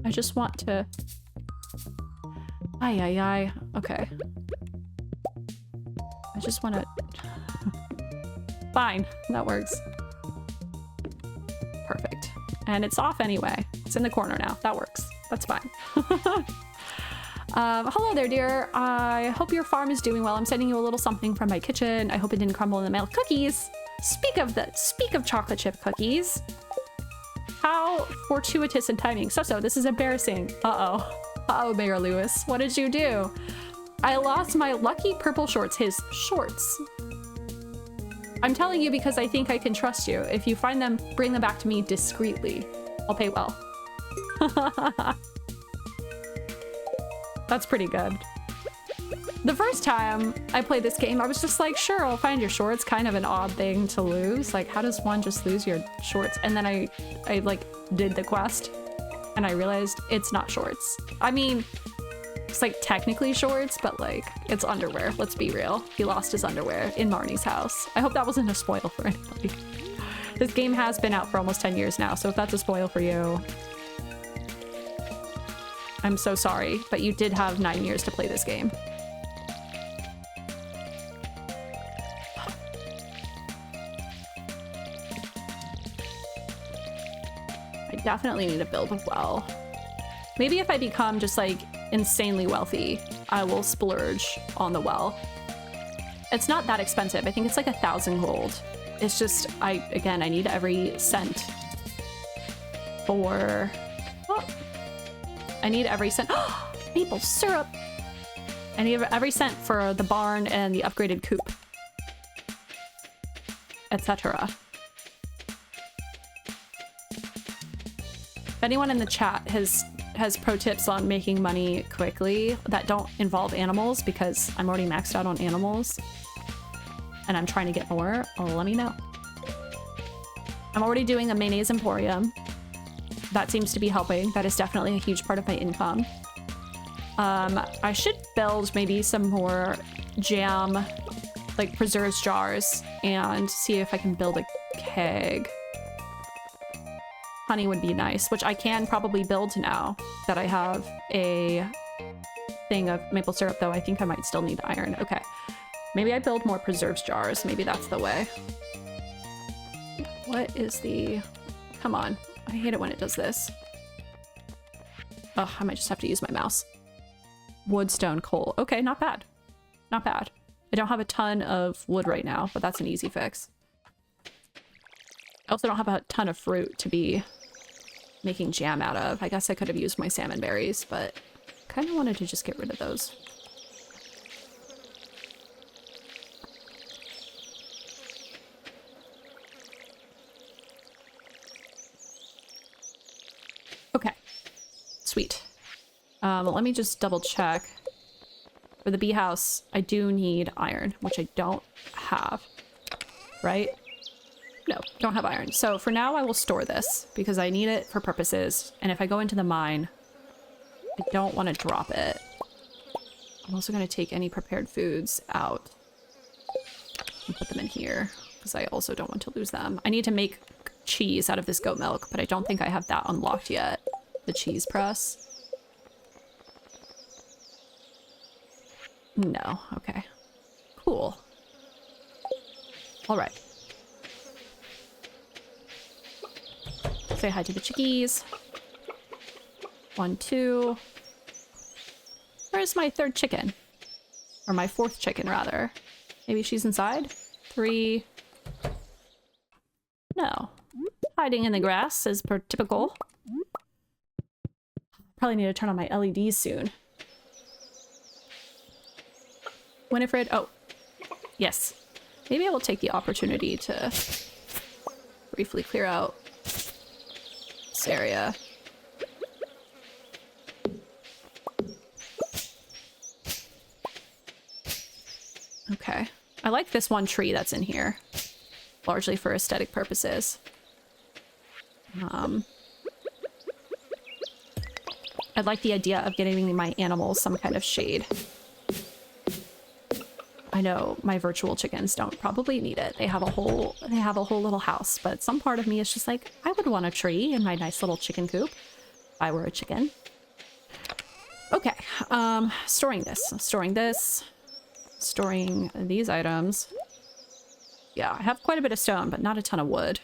I just want to, ay, okay. I just want to, fine, that works. Perfect. And it's off anyway. It's in the corner now, that works. That's fine. Hello there, dear. I hope your farm is doing well. I'm sending you a little something from my kitchen. I hope it didn't crumble in the mail. Cookies! Speak of chocolate chip cookies. How fortuitous in timing. So, this is embarrassing. Uh-oh, Mayor Lewis. What did you do? I lost my lucky purple shorts. His shorts. I'm telling you because I think I can trust you. If you find them, bring them back to me discreetly. I'll pay well. That's pretty good. The first time I played this game, I was just like, sure, I'll find your shorts. Kind of an odd thing to lose. Like, how does one just lose your shorts? And then I like did the quest and I realized it's not shorts. I mean, it's like technically shorts, but like it's underwear. Let's be real. He lost his underwear in Marnie's house. I hope that wasn't a spoil for anybody. This game has been out for almost 10 years now, so if that's a spoil for you, I'm so sorry, but you did have 9 years to play this game. I definitely need to build a well. Maybe if I become just like insanely wealthy, I will splurge on the well. It's not that expensive. I think it's like 1,000 gold. It's just, again, I need every cent for... Oh. I need every cent. Maple syrup! I need every cent for the barn and the upgraded coop. Etc. If anyone in the chat has pro tips on making money quickly that don't involve animals, because I'm already maxed out on animals and I'm trying to get more, let me know. I'm already doing a mayonnaise emporium. That seems to be helping. That is definitely a huge part of my income. I should build maybe some more jam, like preserves jars, and see if I can build a keg. Honey would be nice, which I can probably build now that I have a thing of maple syrup, though I think I might still need iron. Okay. Maybe I build more preserves jars. Maybe that's the way. What is the... Come on. I hate it when it does this. Oh, I might just have to use my mouse. Wood, stone, coal. Okay, not bad. Not bad. I don't have a ton of wood right now, but that's an easy fix. I also don't have a ton of fruit to be making jam out of. I guess I could have used my salmon berries, but I kind of wanted to just get rid of those. Okay, sweet. Let me just double check. For the bee house, I do need iron, which I don't have, right? No, don't have iron. So for now, I will store this because I need it for purposes. And if I go into the mine, I don't want to drop it. I'm also going to take any prepared foods out and put them in here because I also don't want to lose them. I need to make cheese out of this goat milk, but I don't think I have that unlocked yet. The cheese press. No. Okay. Cool. All right. Say hi to the chickies. 1, 2. Where's my third chicken? Or my fourth chicken, rather. Maybe she's inside? 3. No. Hiding in the grass, as per typical. Probably need to turn on my LEDs soon. Winifred, oh, yes. Maybe I will take the opportunity to briefly clear out this area. Okay. I like this one tree that's in here, largely for aesthetic purposes. I like the idea of getting my animals some kind of shade. I know my virtual chickens don't probably need it. They have a whole little house, but some part of me is just like, I would want a tree in my nice little chicken coop if I were a chicken. Okay, storing this, storing these items. Yeah, I have quite a bit of stone, but not a ton of wood.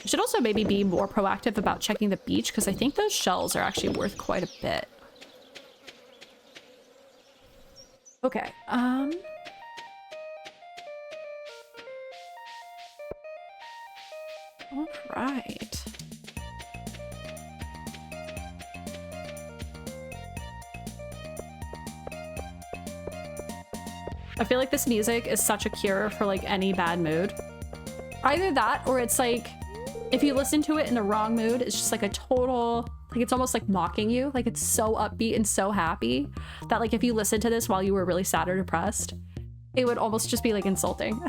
I should also maybe be more proactive about checking the beach, because I think those shells are actually worth quite a bit. Okay, all right. I feel like this music is such a cure for like any bad mood. Either that, or it's like, if you listen to it in the wrong mood, it's just like a total, like it's almost like mocking you. Like it's so upbeat and so happy that like if you listen to this while you were really sad or depressed, it would almost just be like insulting.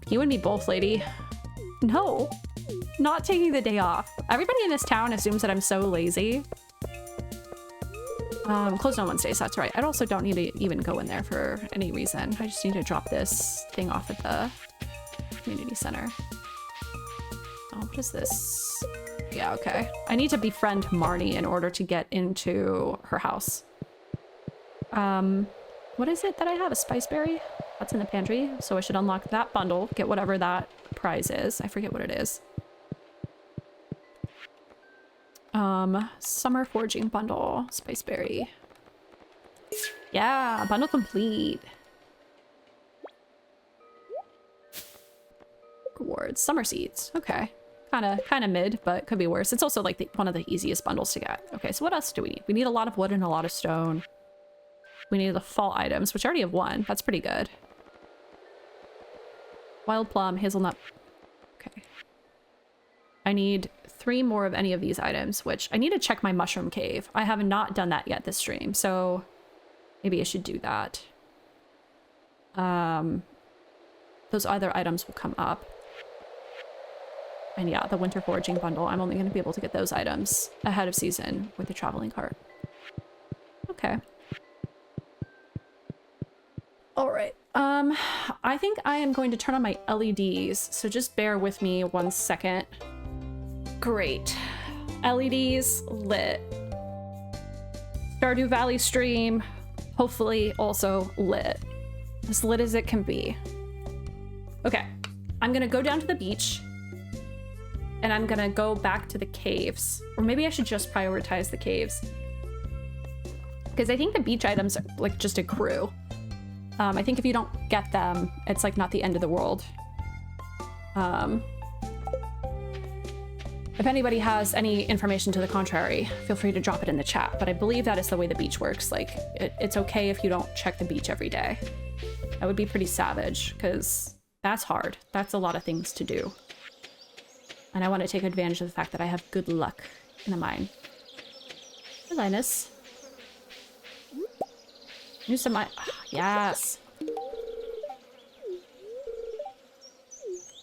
You and me both, lady. No, not taking the day off. Everybody in this town assumes that I'm so lazy. Closed on Wednesdays, that's right. I also don't need to even go in there for any reason. I just need to drop this thing off at the community center. Oh, what is this? Yeah, okay. I need to befriend Marnie in order to get into her house. What is it that I have? A spice berry? That's in the pantry. So I should unlock that bundle, get whatever that prize is. I forget what it is. Summer foraging bundle, spiceberry. Yeah, bundle complete. Rewards, summer seeds. Okay, kind of mid, but could be worse. It's also like one of the easiest bundles to get. Okay, so what else do we need? We need a lot of wood and a lot of stone. We need the fall items, which I already have one. That's pretty good. Wild plum, hazelnut. Okay. I need 3 more of any of these items, which I need to check my mushroom cave. I have not done that yet this stream, so maybe I should do that. Those other items will come up. And yeah, the winter foraging bundle, I'm only going to be able to get those items ahead of season with the traveling cart. Okay. All right. I think I am going to turn on my LEDs, so just bear with me 1 second. Great. LEDs lit. Stardew Valley stream, hopefully also lit. As lit as it can be. Okay, I'm gonna go down to the beach and I'm gonna go back to the caves. Or maybe I should just prioritize the caves. Because I think the beach items are like just accrue. I think if you don't get them, it's like not the end of the world. If anybody has any information to the contrary, feel free to drop it in the chat. But I believe that is the way the beach works. Like, it's okay if you don't check the beach every day. That would be pretty savage, because that's hard. That's a lot of things to do. And I want to take advantage of the fact that I have good luck in the mine. Hey, Linus. Use some mine. Yes.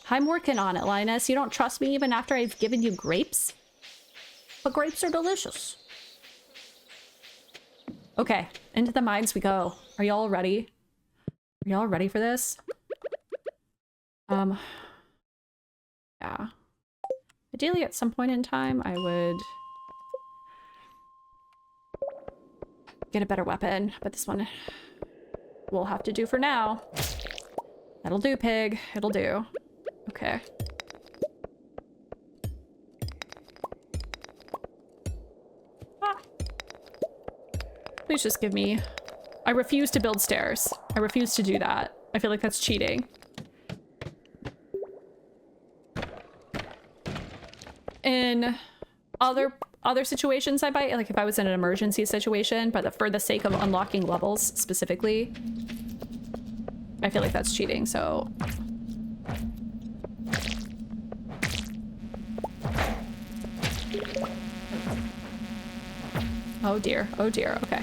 I'm working on it, Linus. You don't trust me even after I've given you grapes? But grapes are delicious. Okay, into the mines we go. Are y'all ready? Are y'all ready for this? Yeah. Ideally, at some point in time, I would get a better weapon, but this one will have to do for now. That'll do, pig. It'll do. Okay. Ah. Please just give me... I refuse to build stairs. I refuse to do that. I feel like that's cheating. In other situations I might, like if I was in an emergency situation, but for the sake of unlocking levels specifically, I feel like that's cheating, so... Oh dear, okay.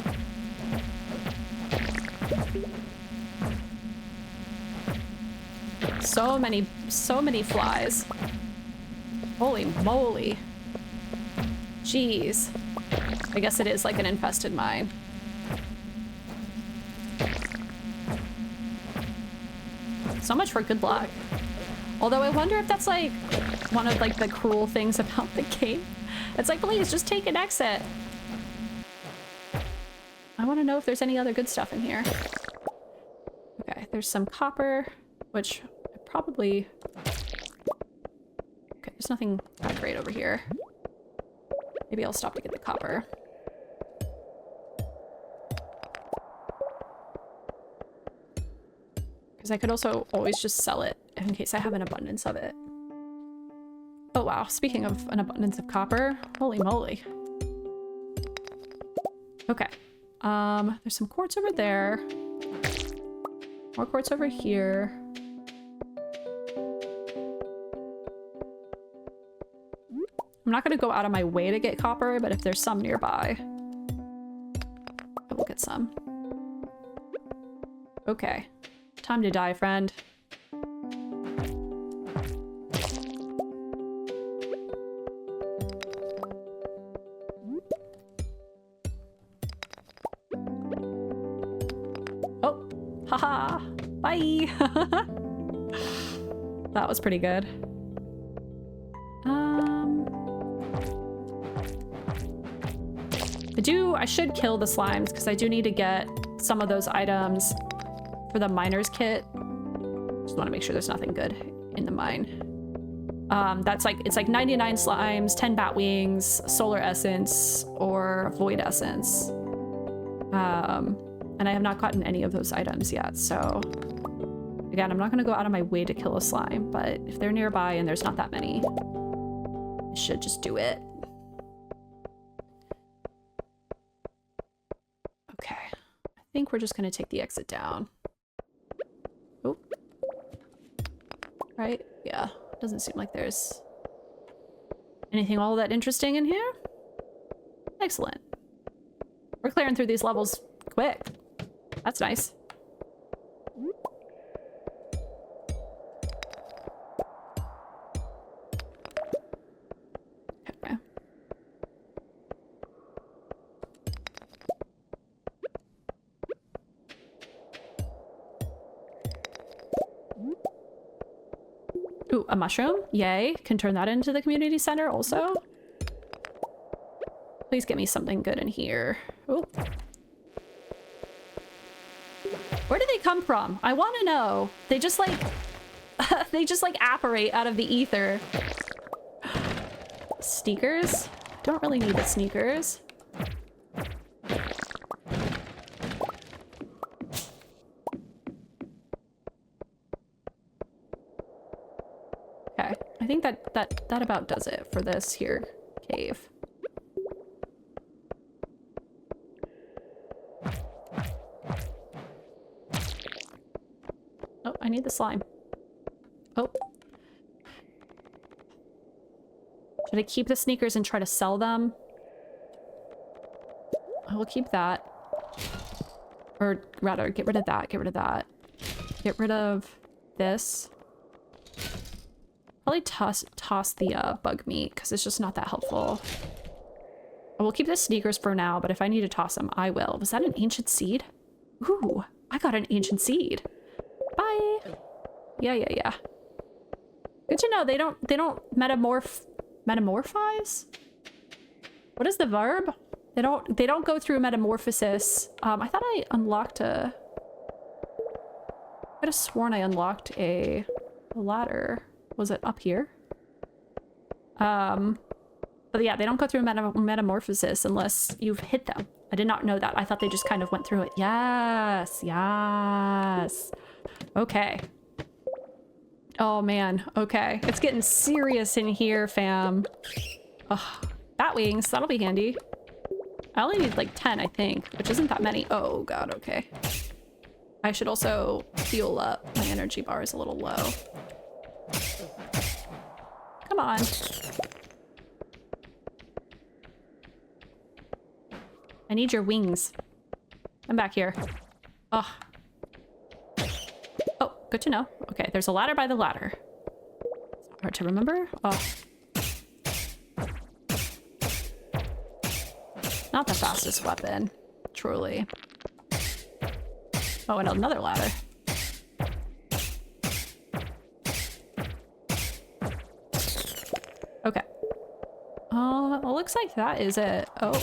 So many flies. Holy moly. Jeez. I guess it is like an infested mine. So much for good luck. Although I wonder if that's like one of like the cruel things about the game. It's like, please just take an exit. I want to know if there's any other good stuff in here. Okay, there's some copper, which I probably... Okay, there's nothing that great over here. Maybe I'll stop to get the copper. Because I could also always just sell it in case I have an abundance of it. Oh wow, speaking of an abundance of copper, holy moly. Okay, there's some quartz over there. More quartz over here. I'm not gonna go out of my way to get copper, but if there's some nearby, I will get some. Okay, time to die, friend. Oh, haha, bye. That was pretty good. I should kill the slimes because I do need to get some of those items for the miner's kit. Just want to make sure there's nothing good in the mine. That's like, it's like 99 slimes, 10 bat wings, solar essence, or void essence. And I have not gotten any of those items yet, so again, I'm not gonna go out of my way to kill a slime, but if they're nearby and there's not that many, I should just do it. Okay, I think we're just gonna take the exit down. Oh, right, yeah, doesn't seem like there's anything all that interesting in here. Excellent. We're clearing through these levels quick. That's nice. Okay. Ooh, a mushroom? Yay. Can turn that into the community center also. Please get me something good in here. Ooh. Where do they come from? I want to know. They just like they just like apparate out of the ether. Sneakers? Don't really need the sneakers. Okay, I think that about does it for this here cave. Oh, I need the slime. Oh. Should I keep the sneakers and try to sell them? I will keep that. Or rather, get rid of that, get rid of that. Get rid of this. Probably toss the bug meat, because it's just not that helpful. I will keep the sneakers for now, but if I need to toss them, I will. Was that an ancient seed? Ooh, I got an ancient seed. Bye. Yeah. Good to know they don't metamorphize? What is the verb? They don't go through metamorphosis. I thought I unlocked a... I could have sworn I unlocked a ladder. Was it up here? But yeah, they don't go through metamorphosis unless you've hit them. I did not know that. I thought they just kind of went through it. Yes. Okay. Oh man, okay. It's getting serious in here, fam. Ugh. Bat wings, that'll be handy. I only need like 10, I think, which isn't that many. Oh god, okay. I should also heal up. My energy bar is a little low. Come on. I need your wings. I'm back here. Oh. Oh, good to know. Okay, there's a ladder by the ladder. It's hard to remember. Oh. Not the fastest weapon, truly. Oh, and another ladder. Okay. It looks like that is it. Oh.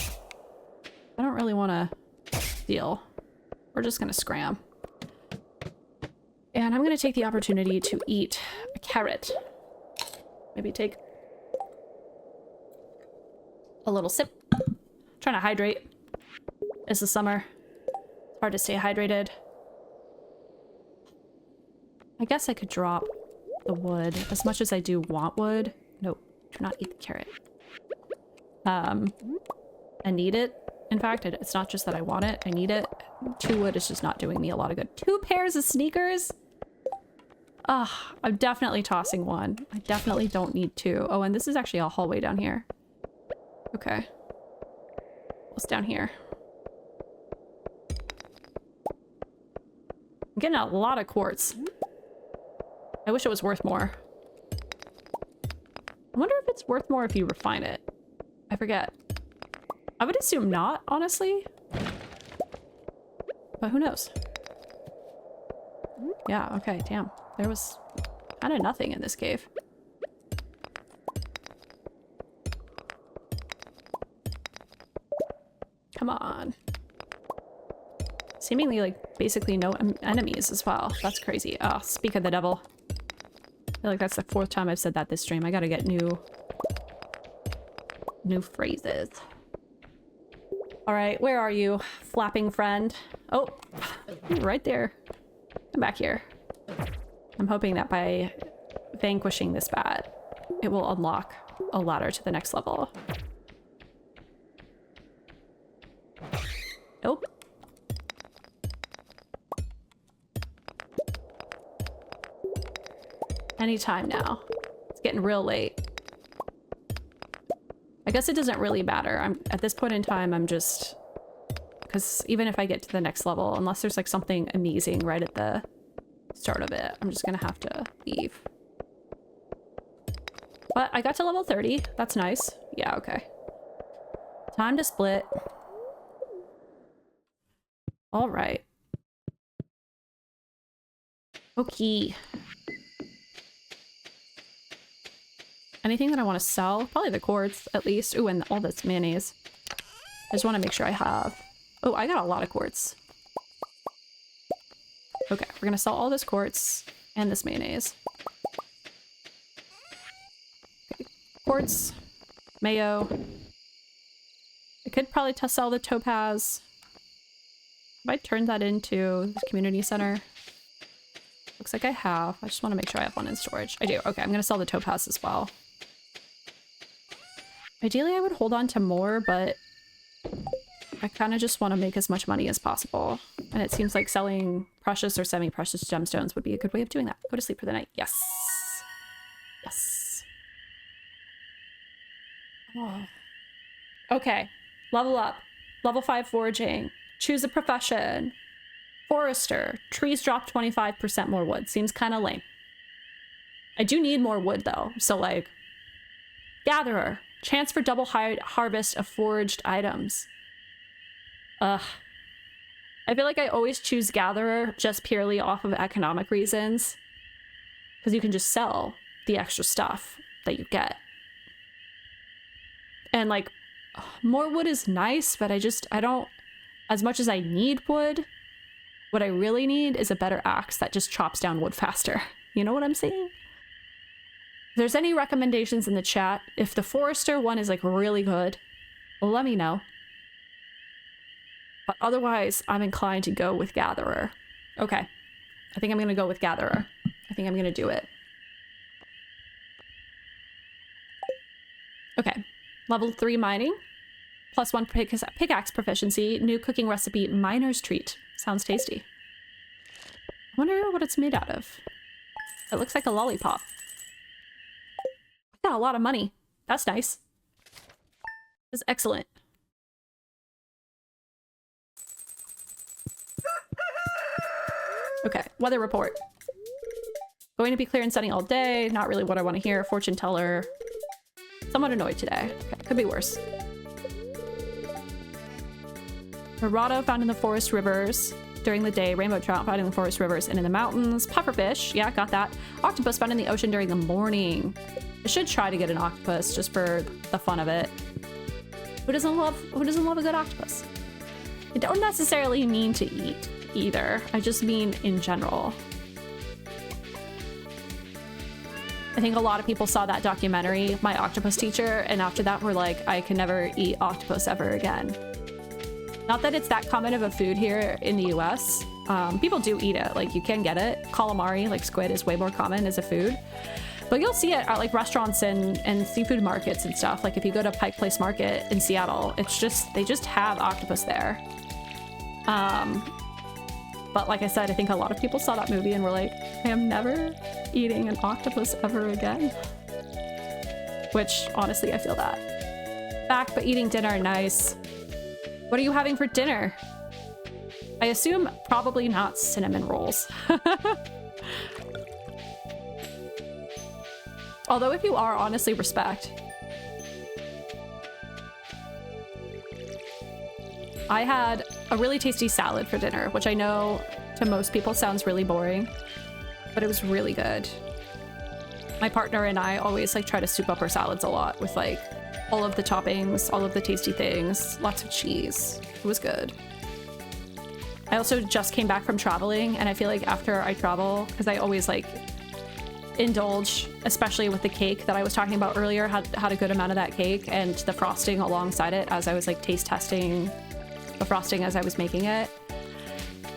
I don't really want to steal. We're just gonna scram. And I'm gonna take the opportunity to eat a carrot. Maybe take a little sip. Trying to hydrate. It's the summer. It's hard to stay hydrated. I guess I could drop the wood as much as I do want wood. Nope, do not eat the carrot. I need it. In fact, it's not just that I want it, I need it. 2 wood is just not doing me a lot of good. 2 pairs of sneakers? Ugh, I'm definitely tossing 1. I definitely don't need 2. Oh, and this is actually a hallway down here. Okay. What's down here? I'm getting a lot of quartz. I wish it was worth more. I wonder if it's worth more if you refine it. I forget. I would assume not, honestly. But who knows? Yeah, okay, damn. There was kind of nothing in this cave. Come on. Seemingly, like, basically no enemies as well. That's crazy. Oh, speak of the devil. I feel like that's the 4th time I've said that this stream. I gotta get new phrases. All right, where are you, flapping friend? Oh, you're right there. Come back here. I'm hoping that by vanquishing this bat, it will unlock a ladder to the next level. Nope. Anytime now. It's getting real late. I guess it doesn't really matter. At this point in time, I'm just... Because even if I get to the next level, unless there's like something amazing right at the start of it, I'm just gonna have to leave. But I got to level 30. That's nice. Yeah, okay. Time to split. All right. Okay. Anything that I want to sell? Probably the quartz, at least. Ooh, and all this mayonnaise. I just want to make sure I have... Oh, I got a lot of quartz. Okay, we're gonna sell all this quartz and this mayonnaise. Okay, quartz, mayo. I could probably sell the topaz. Have I turned that into the community center? Looks like I have. I just want to make sure I have one in storage. I do. Okay, I'm gonna sell the topaz as well. Ideally, I would hold on to more, but I kind of just want to make as much money as possible. And it seems like selling precious or semi-precious gemstones would be a good way of doing that. Go to sleep for the night. Yes. Yes. Oh. Okay. Level up. Level 5 foraging. Choose a profession. Forester. Trees drop 25% more wood. Seems kind of lame. I do need more wood, though. So, like... Gatherer. Chance for double harvest of foraged items. Ugh. I feel like I always choose Gatherer just purely off of economic reasons. Because you can just sell the extra stuff that you get. And like, more wood is nice, but I don't... As much as I need wood, what I really need is a better axe that just chops down wood faster. You know what I'm saying? If there's any recommendations in the chat, if the Forester one is like really good, let me know. But otherwise, I'm inclined to go with Gatherer. Okay. I think I'm going to go with Gatherer. I think I'm going to do it. Okay. Level 3 mining. +1 pickaxe proficiency. New cooking recipe, miner's treat. Sounds tasty. I wonder what it's made out of. It looks like a lollipop. I got a lot of money. That's nice. That's excellent. Okay, weather report. Going to be clear and sunny all day. Not really what I want to hear. Fortune teller. Somewhat annoyed today. Okay, could be worse. Dorado found in the forest rivers during the day. Rainbow trout found in the forest rivers and in the mountains. Pufferfish, yeah, got that. Octopus found in the ocean during the morning. I should try to get an octopus just for the fun of it. Who doesn't love a good octopus? I don't necessarily mean to eat either. I just mean in general. I think a lot of people saw that documentary, My Octopus Teacher, and after that were like, I can never eat octopus ever again. Not that it's that common of a food here in the US. People do eat it, like you can get it. Calamari, like squid, is way more common as a food. But you'll see it at like restaurants and seafood markets and stuff. Like if you go to Pike Place Market in Seattle, it's just, they just have octopus there. But like I said, I think a lot of people saw that movie and were like, I am never eating an octopus ever again. Which honestly, I feel that. Back, but eating dinner, nice. What are you having for dinner? I assume probably not cinnamon rolls. Although if you are, honestly, respect. I had a really tasty salad for dinner, which I know to most people sounds really boring, but it was really good. My partner and I always like try to soup up our salads a lot with like all of the toppings, all of the tasty things, lots of cheese. It was good. I also just came back from traveling, and I feel like after I travel, because I always like indulge, especially with the cake that I was talking about earlier, had a good amount of that cake and the frosting alongside it as I was like taste testing the frosting as I was making it.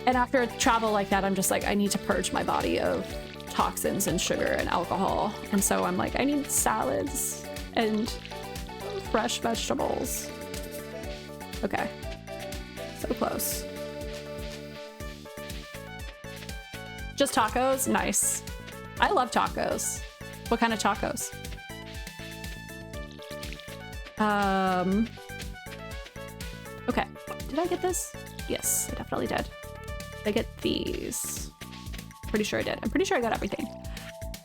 And after a travel like that, I'm just like, I need to purge my body of toxins and sugar and alcohol. And so I'm like, I need salads and fresh vegetables. Okay, so close. Just tacos? Nice. I love tacos. What kind of tacos? Okay, did I get this? Yes, I definitely did. Did I get these? Pretty sure I did. I'm pretty sure I got everything.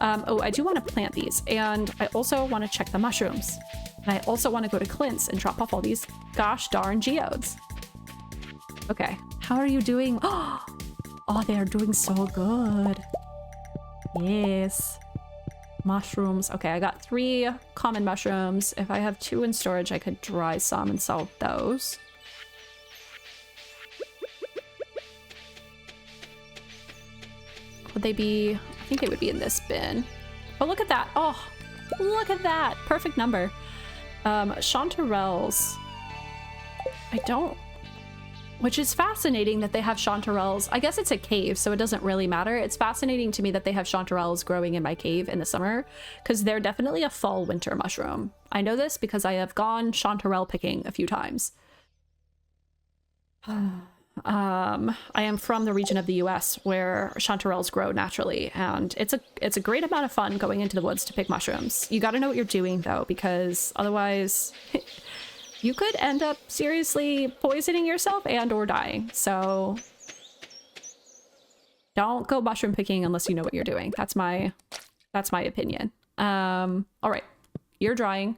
Oh, I do want to plant these, and I also want to check the mushrooms. And I also want to go to Clint's and drop off all these gosh darn geodes. Okay, how are you doing? Oh, they are doing so good. Yes. Mushrooms. Okay, I got 3 common mushrooms. If I have 2 in storage, I could dry some and sell those. Would they be? I think they would be in this bin. Oh, look at that. Oh, look at that. Perfect number. Chanterelles. I don't... Which is fascinating that they have chanterelles. I guess it's a cave, so it doesn't really matter. It's fascinating to me that they have chanterelles growing in my cave in the summer, because they're definitely a fall-winter mushroom. I know this because I have gone chanterelle picking a few times. I am from the region of the US where chanterelles grow naturally, and it's a great amount of fun going into the woods to pick mushrooms. You gotta know what you're doing, though, because otherwise... you could end up seriously poisoning yourself and or dying. So don't go mushroom picking unless you know what you're doing. That's my opinion. All right, you're drying.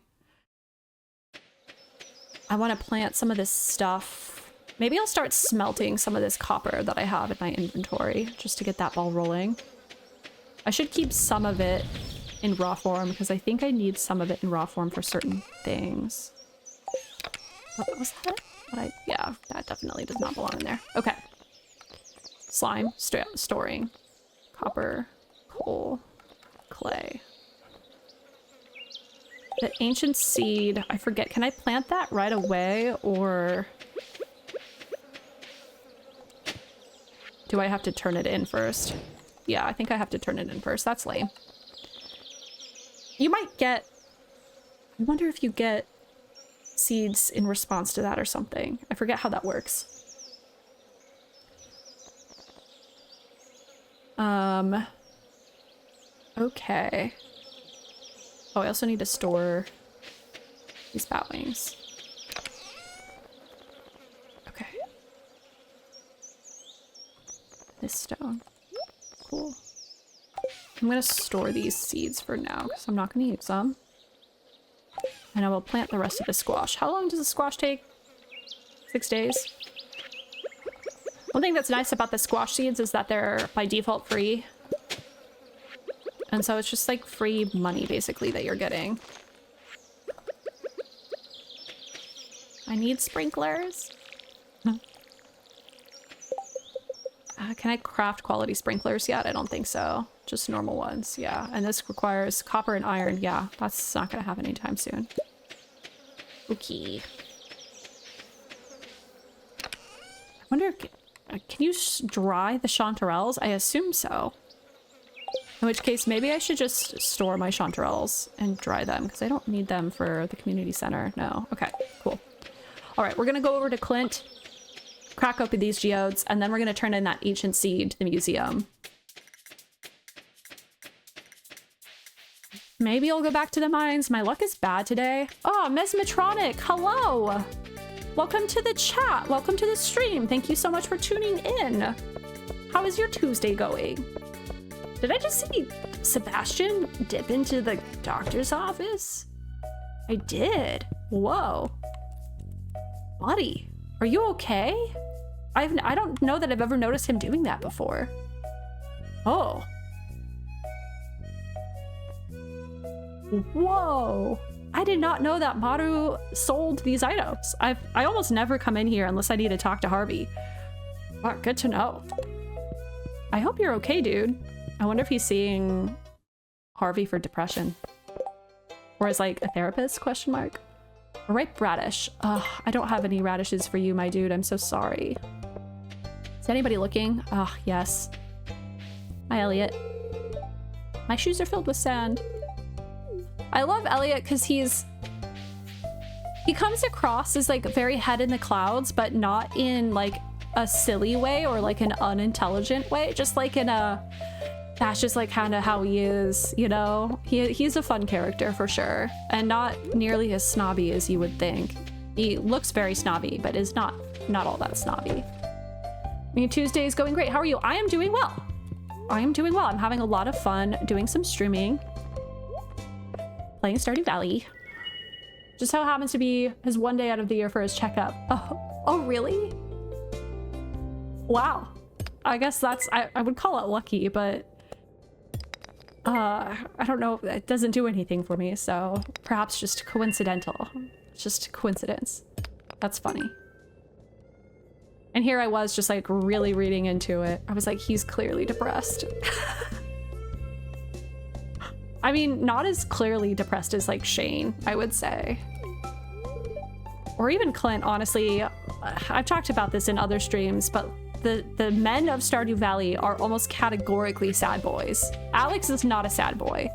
I want to plant some of this stuff. Maybe I'll start smelting some of this copper that I have in my inventory just to get that ball rolling. I should keep some of it in raw form because I think I need some of it in raw form for certain things. What was that? Yeah, that definitely does not belong in there. Okay. Slime, storing. Copper, coal, clay. The ancient seed, I forget. Can I plant that right away, or... do I have to turn it in first? Yeah, I think I have to turn it in first. That's lame. You might get... I wonder if you get seeds in response to that or something. I forget how that works. Okay. Oh, I also need to store these bat wings. Okay. This stone. Cool. I'm gonna store these seeds for now because I'm not gonna use them. And I will plant the rest of the squash. How long does the squash take? 6 days. One thing that's nice about the squash seeds is that they're by default free. And so it's just like free money basically that you're getting. I need sprinklers. Can I craft quality sprinklers yet? I don't think so. Just normal ones, yeah. And this requires copper and iron. Yeah, that's not gonna happen anytime soon. Okay. I wonder if... Can you dry the chanterelles? I assume so. In which case, maybe I should just store my chanterelles and dry them, because I don't need them for the community center. No. Okay, cool. All right, we're gonna go over to Clint, crack open these geodes, and then we're gonna turn in that ancient seed to the museum. Maybe I'll go back to the mines. My luck is bad today. Oh, Mesmetronic, hello! Welcome to the chat. Welcome to the stream. Thank you so much for tuning in. How is your Tuesday going? Did I just see Sebastian dip into the doctor's office? I did. Whoa. Buddy, are you okay? I don't know that I've ever noticed him doing that before. Oh. Whoa. I did not know that Maru sold these items. I almost never come in here unless I need to talk to Harvey. Wow, good to know. I hope you're okay, dude. I wonder if he's seeing Harvey for depression. Or as like a therapist, question mark. All right, radish. Ugh, I don't have any radishes for you, my dude. I'm so sorry. Is anybody looking? Ah, yes. Hi, Elliot. My shoes are filled with sand. I love Elliot because he comes across as like very head in the clouds, but not in like a silly way or like an unintelligent way. Just like in a, that's just like kind of how he is, you know? He's a fun character for sure. And not nearly as snobby as you would think. He looks very snobby, but is not all that snobby. I mean, Tuesday is going great. How are you? I am doing well. I am doing well. I'm having a lot of fun doing some streaming. Playing Stardew Valley. Just so happens to be his one day out of the year for his checkup. Oh really? Wow. I guess that's, I would call it lucky, but I don't know, it doesn't do anything for me, so perhaps just coincidental. Just coincidence. That's funny. And here I was just like really reading into it. I was like, he's clearly depressed. I mean, not as clearly depressed as like Shane, I would say. Or even Clint, honestly. I've talked about this in other streams, but the men of Stardew Valley are almost categorically sad boys. Alex is not a sad boy.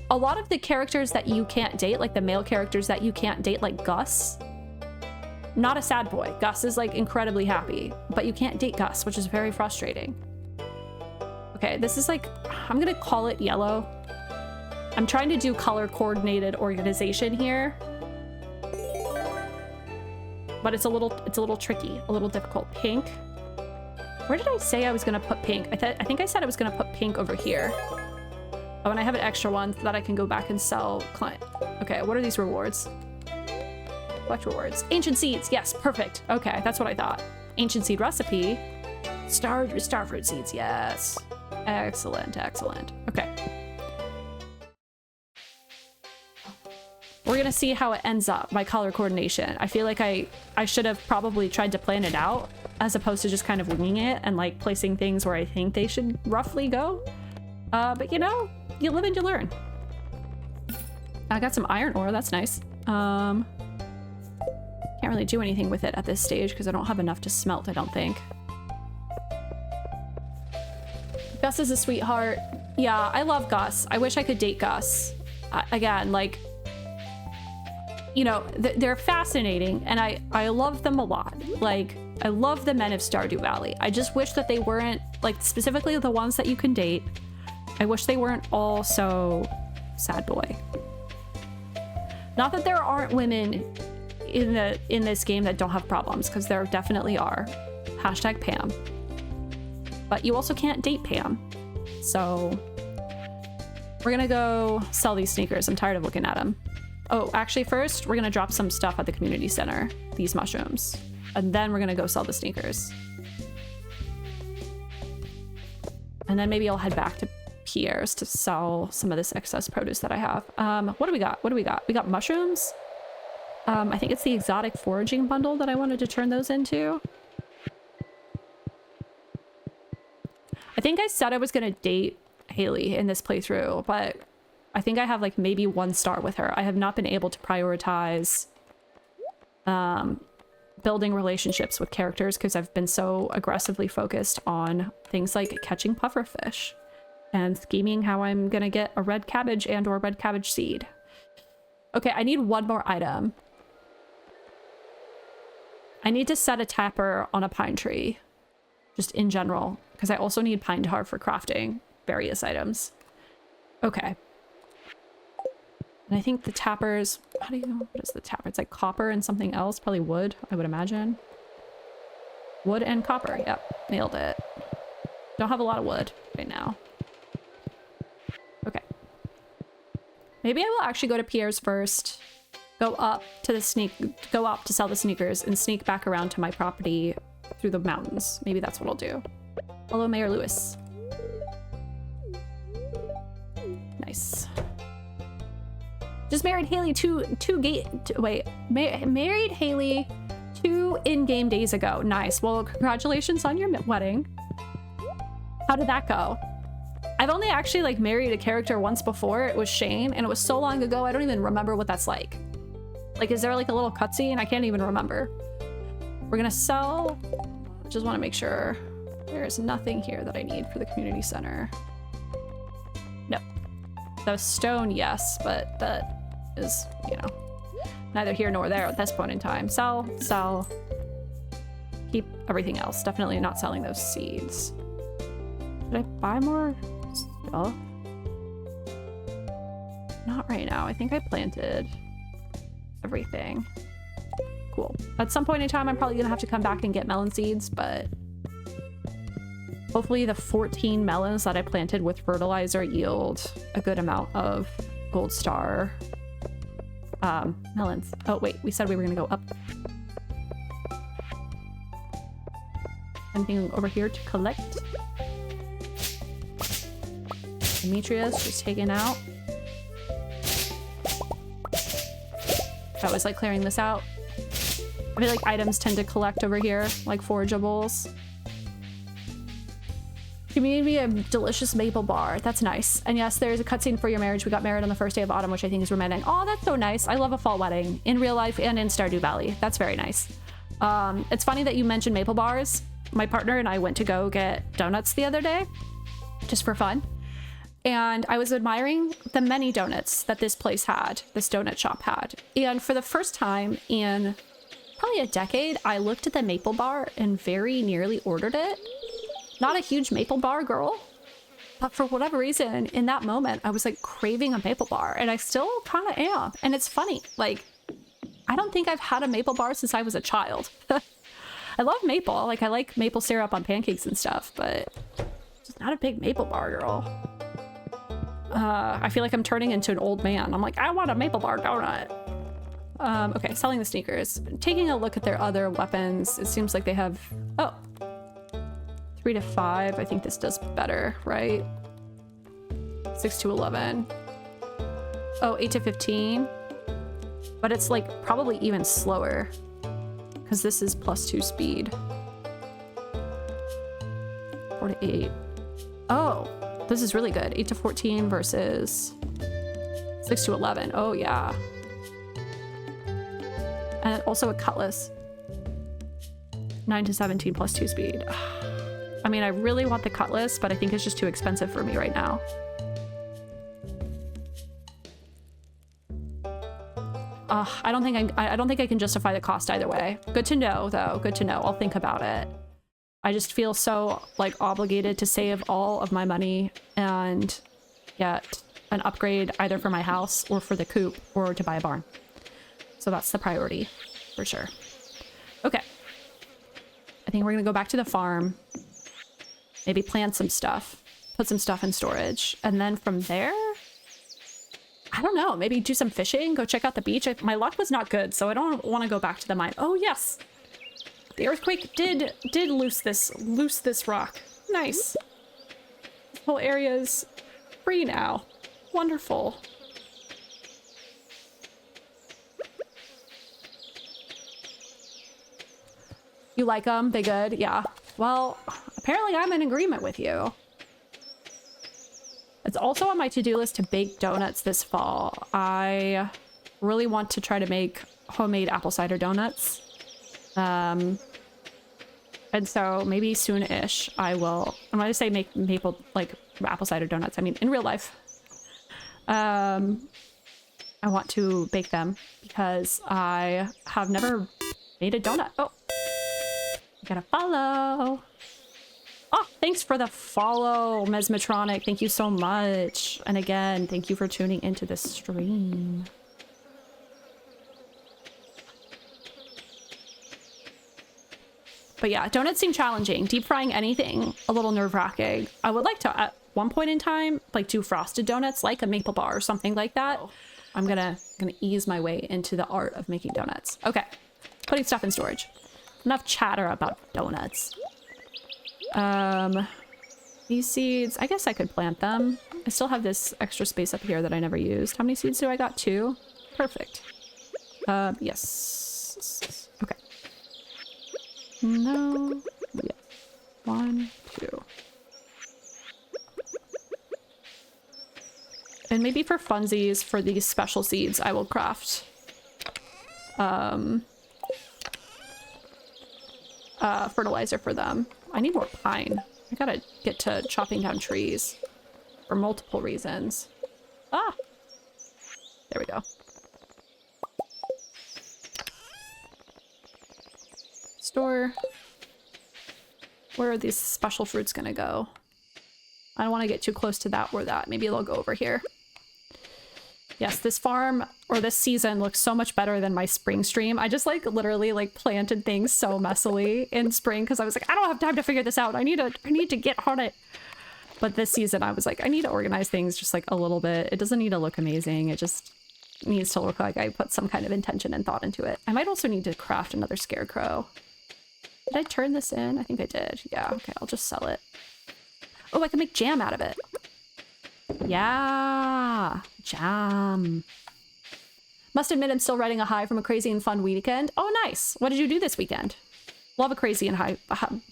A lot of the characters that you can't date, like the male characters that you can't date, like Gus, not a sad boy. Gus is like incredibly happy, but you can't date Gus, which is very frustrating. Okay, this is like, I'm gonna call it yellow. I'm trying to do color coordinated organization here. But it's a little tricky, a little difficult. Pink. Where did I say I was gonna put pink? I think I said I was gonna put pink over here. Oh, and I have an extra one so that I can go back and sell client. Okay, what are these rewards? Collect rewards. Ancient seeds, yes, perfect. Okay, that's what I thought. Ancient seed recipe. Starfruit seeds, yes. Excellent, excellent. Okay. We're gonna see how it ends up, my color coordination. I feel like I should have probably tried to plan it out as opposed to just kind of winging it and like placing things where I think they should roughly go. But you know, you live and you learn. I got some iron ore, that's nice. Can't really do anything with it at this stage because I don't have enough to smelt, I don't think. Gus is a sweetheart. Yeah, I love Gus. I wish I could date Gus. Again, like, you know, they're fascinating and I love them a lot. Like, I love the men of Stardew Valley. I just wish that they weren't, like, specifically the ones that you can date. I wish they weren't all so sad boy. Not that there aren't women in this game that don't have problems, because there definitely are. Hashtag Pam. but you also can't date Pam. So we're gonna go sell these sneakers. I'm tired of looking at them. Oh, actually first, we're gonna drop some stuff at the community center, these mushrooms. And then we're gonna go sell the sneakers. And then maybe I'll head back to Pierre's to sell some of this excess produce that I have. What do we got? What do we got? We got mushrooms. I think it's the exotic foraging bundle that I wanted to turn those into. I think I said I was gonna date Haley in this playthrough, but I think I have like maybe 1 star with her. I have not been able to prioritize building relationships with characters because I've been so aggressively focused on things like catching pufferfish and scheming how I'm gonna get a red cabbage and or red cabbage seed. Okay, I need 1 more item. I need to set a tapper on a pine tree, just in general, because I also need pine tar for crafting various items. Okay. And I think the tappers, how do you know, what is the tapper? It's like copper and something else, probably wood, I would imagine. Wood and copper, yep, nailed it. Don't have a lot of wood right now. Okay. Maybe I will actually go to Pierre's first, go up to sell the sneakers and sneak back around to my property through the mountains. Maybe that's what I'll do. Hello, Mayor Lewis. Nice. Just married Haley married Haley 2 in-game days ago. Nice. Well, congratulations on your wedding. How did that go? I've only actually like married a character once before. It was Shane, and it was so long ago I don't even remember what that's like. Like, is there like a little cutscene? I can't even remember. We're gonna sell. I just want to make sure there's nothing here that I need for the community center. No. The stone, yes, but that is, you know, neither here nor there at this point in time. Sell, sell. Keep everything else. Definitely not selling those seeds. Did I buy more stuff? Not right now. I think I planted everything. Cool. At some point in time, I'm probably gonna have to come back and get melon seeds, but hopefully the 14 melons that I planted with fertilizer yield a good amount of gold star melons. Oh wait, we said we were gonna go up. Anything over here to collect? Demetrius just taken out. That was like clearing this out. I feel like items tend to collect over here, like forageables. You made me a delicious maple bar. That's nice. And yes, there's a cutscene for your marriage. We got married on the first day of autumn, which I think is romantic. Oh, that's so nice. I love a fall wedding in real life and in Stardew Valley. That's very nice. It's funny that you mentioned maple bars. My partner and I went to go get donuts the other day, just for fun. And I was admiring the many donuts that this place had, this donut shop had. And for the first time in probably a decade, I looked at the maple bar and very nearly ordered it. Not a huge maple bar girl, but for whatever reason, in that moment, I was like craving a maple bar, and I still kind of am. And it's funny, like, I don't think I've had a maple bar since I was a child. I love maple, like I like maple syrup on pancakes and stuff, but just not a big maple bar girl. I feel like I'm turning into an old man. I'm like, I want a maple bar donut. Okay, selling the sneakers. Taking a look at their other weapons, it seems like they have, oh, 3 to 5. I think this does better, right? 6 to 11. Oh, 8 to 15. But it's like probably even slower because this is +2 speed. 4 to 8. Oh, this is really good. 8 to 14 versus 6 to 11. Oh yeah. And also a cutlass. 9 to 17 +2 speed. I mean, I really want the cutlass, but I think it's just too expensive for me right now. I don't think I can justify the cost either way. Good to know, though. Good to know. I'll think about it. I just feel so like obligated to save all of my money and get an upgrade either for my house or for the coop or to buy a barn. So that's the priority for sure. Okay. I think we're gonna go back to the farm. maybe plant some stuff, put some stuff in storage, and then from there, I don't know, maybe do some fishing, go check out the beach. My luck was not good, so I don't want to go back to the mine. Oh yes, the earthquake did loose this rock. Nice. This whole area is free now. Wonderful. You like them? They good? Yeah. Well, apparently I'm in agreement with you. It's also on my to-do list to bake donuts this fall. I really want to try to make homemade apple cider donuts. And so maybe soon-ish I will, I'm going to say make maple, like apple cider donuts. I mean, in real life. I want to bake them because I have never made a donut. Oh, I gotta follow. Oh, thanks for the follow, Mesmetronic. Thank you so much. And again, thank you for tuning into the stream. But yeah, donuts seem challenging. Deep frying anything, a little nerve-wracking. I would like to, at one point in time, like do frosted donuts, like a maple bar or something like that. Oh. I'm gonna ease my way into the art of making donuts. Okay, putting stuff in storage. Enough chatter about donuts. These seeds, I guess I could plant them. I still have this extra space up here that I never used. How many seeds do I got? 2? Perfect. Yes. Okay. No. Yeah. 1, 2. And maybe for funsies, for these special seeds, I will craft fertilizer for them. I need more pine. I gotta get to chopping down trees for multiple reasons. Ah! There we go. Store. Where are these special fruits gonna go? I don't want to get too close to that or that. Maybe they'll go over here. Yes, this farm or this season looks so much better than my spring stream. I just like literally like planted things so messily in spring because I was like, I don't have time to figure this out. I need to get on it. But this season I was like, I need to organize things just like a little bit. It doesn't need to look amazing. It just needs to look like I put some kind of intention and thought into it. I might also need to craft another scarecrow. Did I turn this in? I think I did. Yeah, okay, I'll just sell it. Oh, I can make jam out of it. Yeah, jam. Must admit I'm still riding a high from a crazy and fun weekend. Oh, nice. What did you do this weekend? Love a crazy and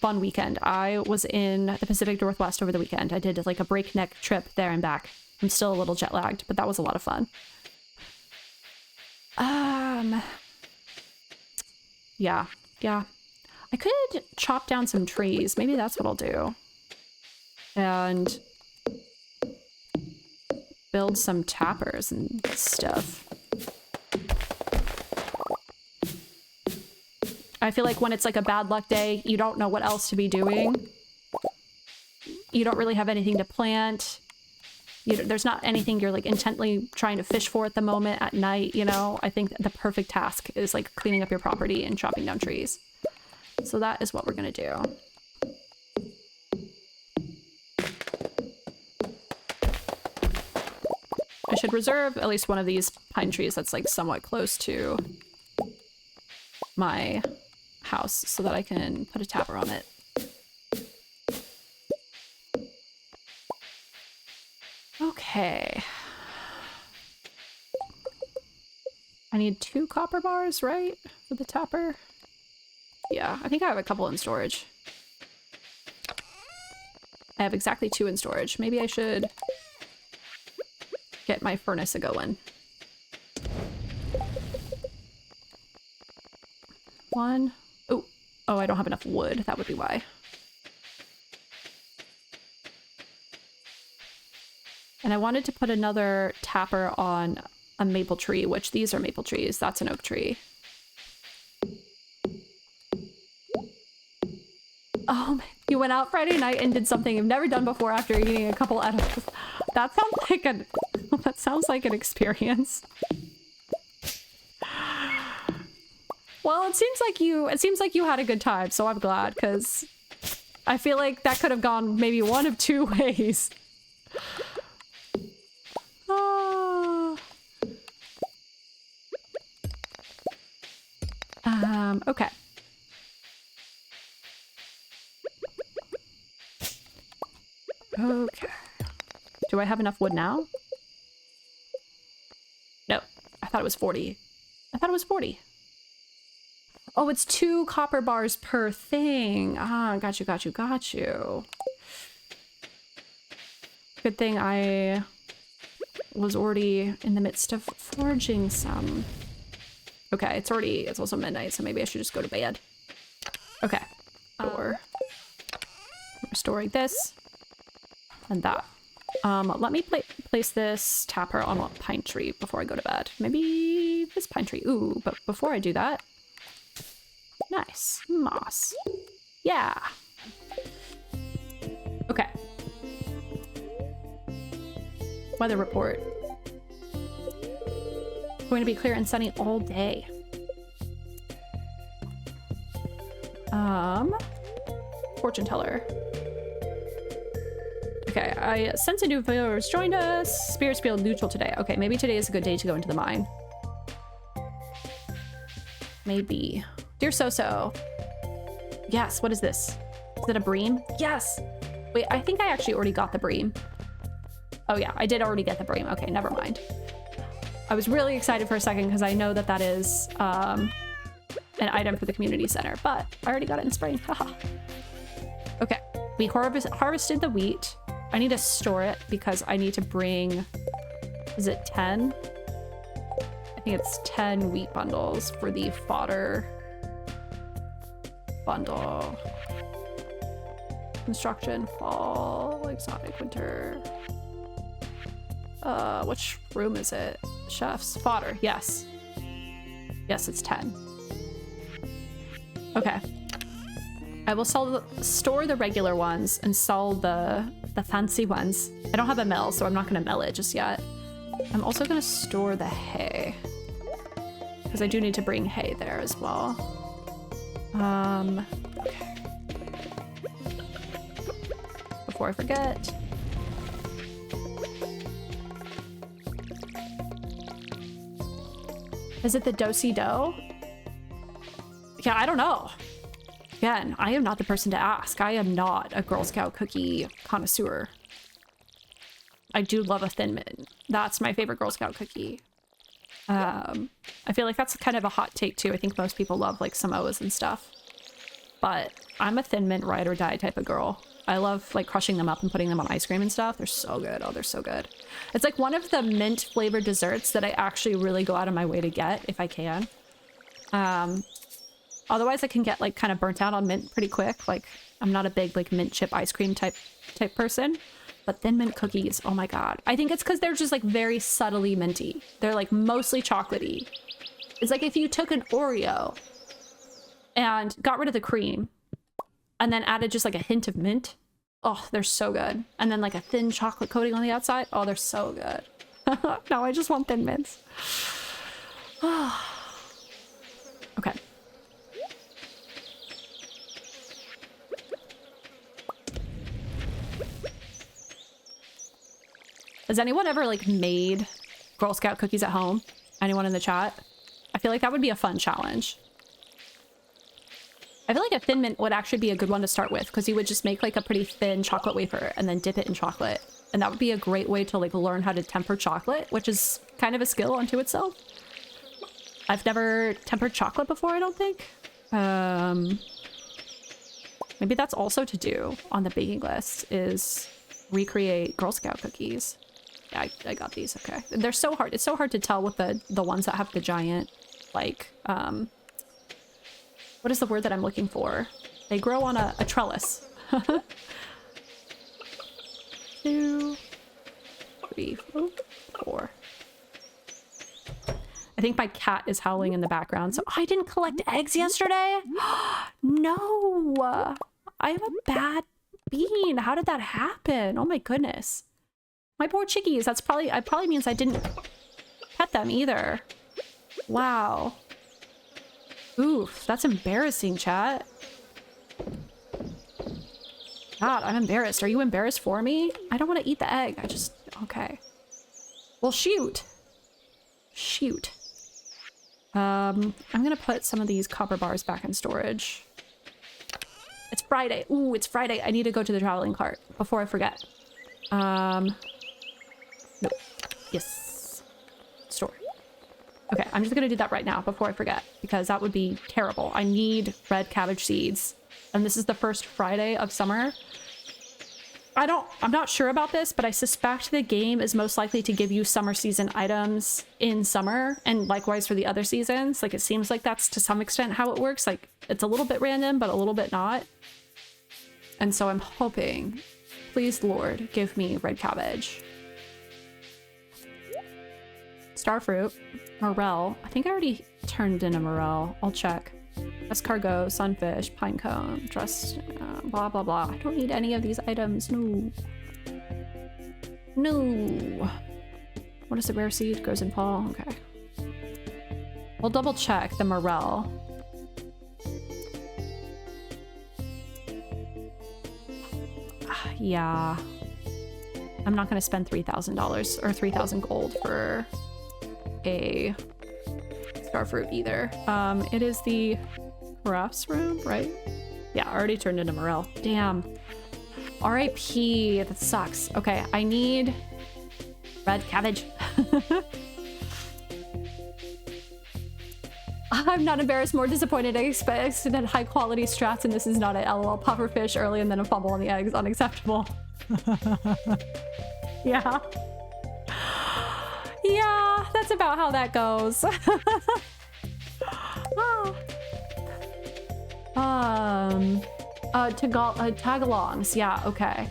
fun weekend. I was in the Pacific Northwest over the weekend. I did like a breakneck trip there and back. I'm still a little jet lagged, but that was a lot of fun. Yeah. I could chop down some trees. Maybe that's what I'll do. And build some tappers and stuff. I feel like when it's like a bad luck day, you don't know what else to be doing. You don't really have anything to plant. There's not anything you're like intently trying to fish for at the moment at night, you know? I think the perfect task is like cleaning up your property and chopping down trees. So that is what we're gonna do. I should reserve at least one of these pine trees that's like somewhat close to my house so that I can put a tapper on it. Okay. I need 2 copper bars, right? For the tapper? Yeah, I think I have a couple in storage. I have exactly 2 in storage. Maybe I should get my furnace a-going. 1. Oh, I don't have enough wood. That would be why. And I wanted to put another tapper on a maple tree, which these are maple trees. That's an oak tree. Oh, you went out Friday night and did something you've never done before after eating a couple edibles. That sounds like an experience. Well, it seems like you had a good time, so I'm glad, because I feel like that could have gone maybe one of two ways. Oh. Okay. Okay. Do I have enough wood now? No. I thought it was 40. I thought it was 40. Oh, it's 2 copper bars per thing. Ah, got you, got you, got you. Good thing I was already in the midst of forging some. Okay, it's also midnight, so maybe I should just go to bed. Okay. Or restoring this and that. Let me place this tapper on a pine tree before I go to bed. Maybe this pine tree. Ooh, but before I do that, nice moss. Yeah. Okay. Weather report. Going to be clear and sunny all day. Fortune teller. Okay, I sense a new viewer has joined us. Spirits feel neutral today. Okay, maybe today is a good day to go into the mine. Maybe. Dear So-So. Yes, what is this? Is it a bream? Yes! Wait, I think I actually already got the bream. Oh yeah, I did already get the bream. Okay, never mind. I was really excited for a second because I know that that is an item for the community center, but I already got it in spring. Haha. Okay, we harvested the wheat. I need to store it because I need to bring, is it 10? I think it's 10 wheat bundles for the fodder bundle. Construction, fall, exotic, winter. Which room is it? Chef's fodder, yes. Yes, it's 10. Okay. I will store the regular ones and sell the fancy ones. I don't have a mill, so I'm not gonna mill it just yet. I'm also gonna store the hay because I do need to bring hay there as well. Okay. Before I forget. Is it the do-si-do? Yeah, I don't know. Again, I am not the person to ask. I am not a Girl Scout cookie connoisseur. I do love a Thin Mint. That's my favorite Girl Scout cookie. I feel like that's kind of a hot take too. I think most people love like Samoas and stuff. But I'm a Thin Mint ride or die type of girl. I love like crushing them up and putting them on ice cream and stuff. They're so good. Oh, they're so good. It's like one of the mint flavored desserts that I actually really go out of my way to get if I can. Otherwise I can get like kind of burnt out on mint pretty quick. Like I'm not a big like mint chip ice cream type person, but Thin Mint cookies, oh my God. I think it's because they're just like very subtly minty. They're like mostly chocolatey. It's like if you took an Oreo and got rid of the cream and then added just like a hint of mint. Oh, they're so good. And then like a thin chocolate coating on the outside. Oh, they're so good. No, I just want Thin Mints. Okay. Has anyone ever like made Girl Scout cookies at home? Anyone in the chat? I feel like that would be a fun challenge. I feel like a Thin Mint would actually be a good one to start with because you would just make like a pretty thin chocolate wafer and then dip it in chocolate. And that would be a great way to like learn how to temper chocolate, which is kind of a skill unto itself. I've never tempered chocolate before, I don't think. Maybe that's also to do on the baking list is recreate Girl Scout cookies. Yeah, I got these, okay. They're so hard. It's so hard to tell with the ones that have the giant, like, what is the word that I'm looking for? They grow on a trellis. 2, 3, 4. I think my cat is howling in the background. So I didn't collect eggs yesterday? No! I am a bad bean. How did that happen? Oh my goodness. My poor chickies. It probably means I didn't pet them either. Wow. Oof, that's embarrassing, chat. God, I'm embarrassed. Are you embarrassed for me? I don't want to eat the egg. I just... Okay. Well, shoot. Shoot. I'm gonna put some of these copper bars back in storage. It's Friday. Ooh, it's Friday. I need to go to the traveling cart before I forget. Nope. Yes. Store. Okay, I'm just gonna do that right now before I forget, because that would be terrible. I need red cabbage seeds. And this is the first Friday of summer. I'm not sure about this, but I suspect the game is most likely to give you summer season items in summer, and likewise for the other seasons. Like, it seems like that's to some extent how it works. Like, it's a little bit random, but a little bit not. And so I'm hoping, please Lord, give me red cabbage. Starfruit, morel. I think I already turned in a morel. I'll check. Escargot, sunfish, pinecone, dress, blah, blah, blah. I don't need any of these items. No. No. What is the rare seed? Grows in fall. Okay. We'll double check the morel. Yeah. I'm not going to spend $3,000 or 3,000 gold for a starfruit either. It is the crafts room, right? Yeah, I already turned into morel. Damn. R.I.P. That sucks. Okay, I need red cabbage. I'm not embarrassed, more disappointed. I expected high quality strats, and this is not it. LOL. Pufferfish early and then a fumble on the eggs. Unacceptable. Yeah. Yeah, that's about how that goes. Tagalongs. Yeah, okay.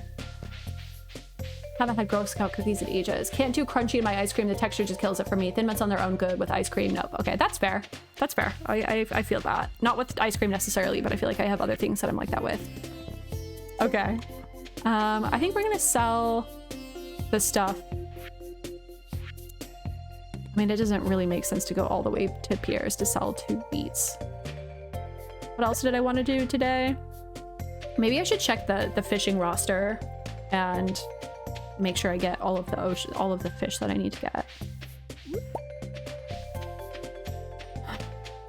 Haven't had Girl Scout cookies in ages. Can't do crunchy in my ice cream. The texture just kills it for me. Thin Mints on their own good with ice cream. Nope. Okay, that's fair. That's fair. I feel that. Not with ice cream necessarily, but I feel like I have other things that I'm like that with. Okay. I think we're gonna sell the stuff. I mean, it doesn't really make sense to go all the way to Pierre's to sell 2 beets. What else did I want to do today? Maybe I should check the fishing roster and make sure I get all of the fish that I need to get.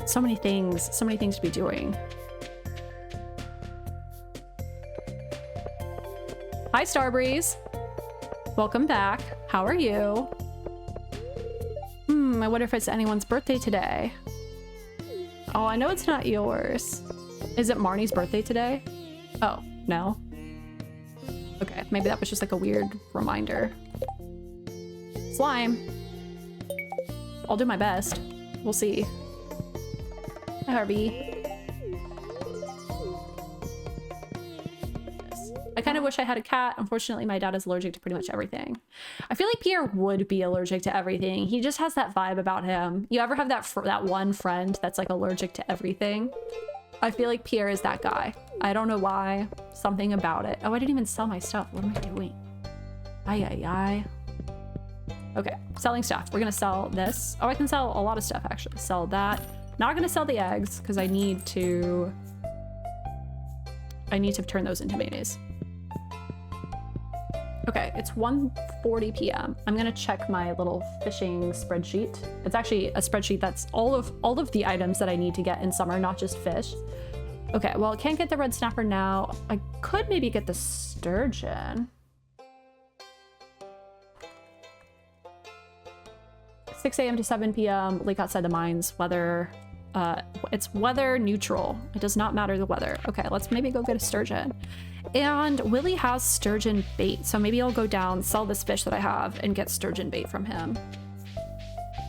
So many things to be doing. Hi, Starbreeze. Welcome back. How are you? I wonder if it's anyone's birthday today. Oh, I know it's not yours. Is it Marnie's birthday today? Oh, no. Okay, maybe that was just like a weird reminder. Slime. I'll do my best. We'll see. Hi, Harvey. I kind of wish I had a cat. Unfortunately, my dad is allergic to pretty much everything. I feel like Pierre would be allergic to everything. He just has that vibe about him. You ever have that one friend that's like allergic to everything? I feel like Pierre is that guy. I don't know why. Something about it. Oh, I didn't even sell my stuff. What am I doing? Ay. Okay, selling stuff. We're gonna sell this. Oh, I can sell a lot of stuff actually. Sell that. Not gonna sell the eggs because I need to turn those into mayonnaise. Okay, it's 1:40 p.m. I'm gonna check my little fishing spreadsheet. It's actually a spreadsheet that's all of the items that I need to get in summer, not just fish. Okay, well, I can't get the red snapper now. I could maybe get the sturgeon. 6 a.m. to 7 p.m. Lake outside the mines. Weather. It's weather neutral. It does not matter the weather. Okay, let's maybe go get a sturgeon. And Willie has sturgeon bait, so maybe I'll go down, sell this fish that I have, and get sturgeon bait from him.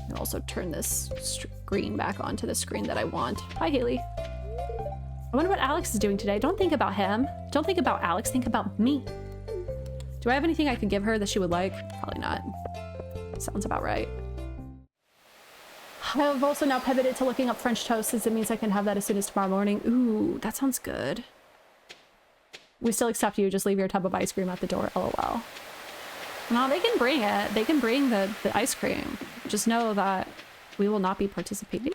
And also turn this screen back onto the screen that I want. Hi, Haley. I wonder what Alex is doing today. Don't think about him. Don't think about Alex. Think about me. Do I have anything I could give her that she would like? Probably not. Sounds about right. I have also now pivoted to looking up French toast, since it means I can have that as soon as tomorrow morning. Ooh, that sounds good. We still accept you. Just leave your tub of ice cream at the door. LOL. No, they can bring it. They can bring the ice cream. Just know that we will not be participating.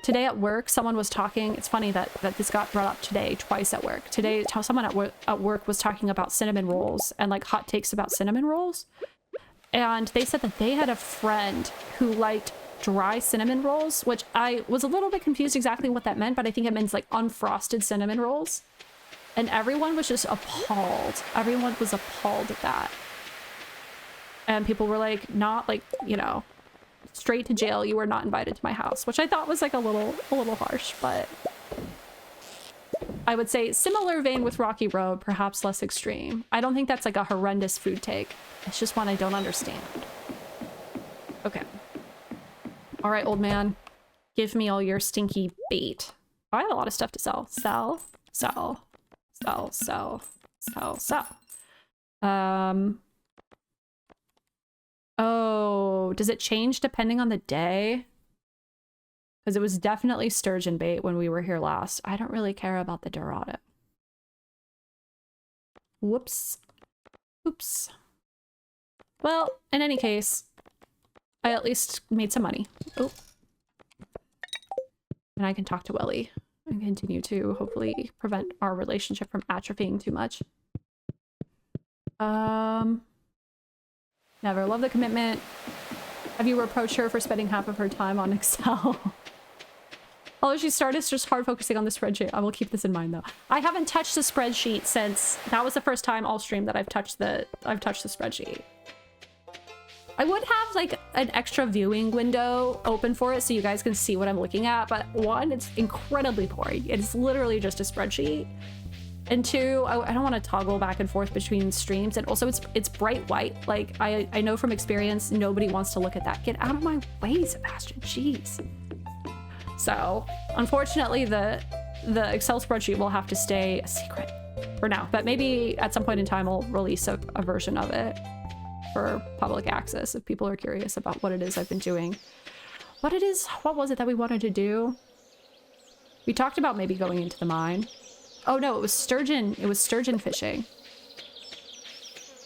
Today at work, someone was talking. It's funny that this got brought up today twice at work. Today, someone at work was talking about cinnamon rolls and like hot takes about cinnamon rolls. And they said that they had a friend who liked dry cinnamon rolls, which I was a little bit confused exactly what that meant, but I think it means like unfrosted cinnamon rolls. And everyone was just appalled. Everyone was appalled at that. And people were like, not like, you know, straight to jail. You were not invited to my house, which I thought was like a little harsh, but I would say similar vein with Rocky Road, perhaps less extreme. I don't think that's like a horrendous food take. It's just one I don't understand. Okay. All right, old man. Give me all your stinky bait. Oh, I have a lot of stuff to sell. Sell, sell, sell, sell, sell, sell. Oh, does it change depending on the day? Because it was definitely sturgeon bait when we were here last. I don't really care about the Dorado. Whoops. Oops. Well, in any case, I at least made some money. Oh. And I can talk to Welly and continue to hopefully prevent our relationship from atrophying too much. Never. Love the commitment. Have you reproached her for spending half of her time on Excel? Although she started, it's just hard focusing on the spreadsheet. I will keep this in mind though. I haven't touched the spreadsheet since that was the first time all stream that I've touched the spreadsheet. I would have like an extra viewing window open for it so you guys can see what I'm looking at, but one, it's incredibly boring. It's literally just a spreadsheet. And two, I don't want to toggle back and forth between streams, and also it's bright white. Like I know from experience, nobody wants to look at that. Get out of my way, Sebastian. Jeez. So unfortunately, the Excel spreadsheet will have to stay a secret for now. But maybe at some point in time, I'll release a version of it for public access if people are curious about what it is I've been doing. What was it that we wanted to do? We talked about maybe going into the mine. Oh no, it was sturgeon fishing.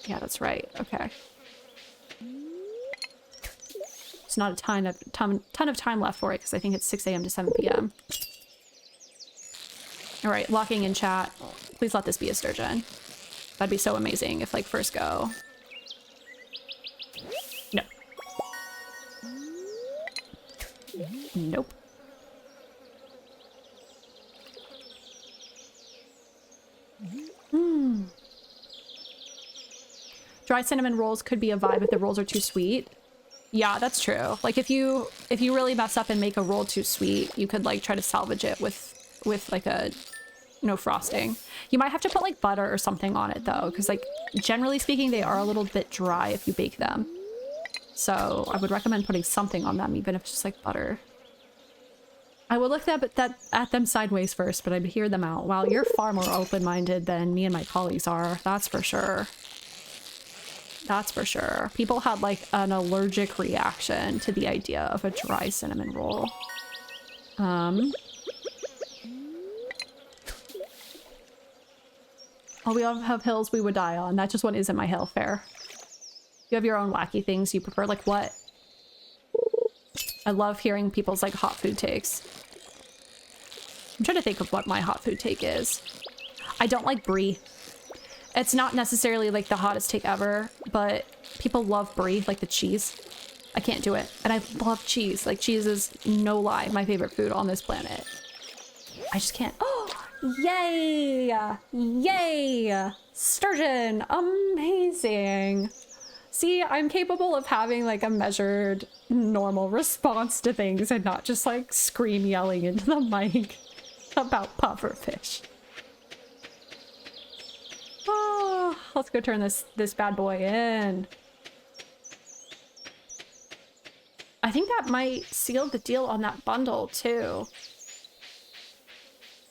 Yeah, that's right. Okay. It's not a ton of time left for it because I think it's 6 a.m. to 7 p.m. All right, locking in chat. Please let this be a sturgeon. That'd be so amazing if like first go. No. Nope. Dry cinnamon rolls could be a vibe if the rolls are too sweet. Yeah, that's true. Like if you really mess up and make a roll too sweet, you could like try to salvage it with like a frosting. You might have to put like butter or something on it though, because like generally speaking they are a little bit dry if you bake them. So I would recommend putting something on them, even if it's just like butter. I would look at them sideways first, but I'd hear them out. Wow, you're far more open-minded than me and my colleagues are. That's for sure. That's for sure. People had like an allergic reaction to the idea of a dry cinnamon roll. Oh, we all have hills we would die on. That just one isn't my hill. Fair. You have your own wacky things you prefer. Like what? I love hearing people's like hot food takes. I'm trying to think of what my hot food take is. I don't like brie. It's not necessarily like the hottest take ever, but people love brie, like the cheese. I can't do it. And I love cheese. Like cheese is, no lie, my favorite food on this planet. I just can't. Oh, yay! Yay! Sturgeon! Amazing! See, I'm capable of having like a measured, normal response to things and not just like scream yelling into the mic about pufferfish. Oh, let's go turn this bad boy in. I think that might seal the deal on that bundle too.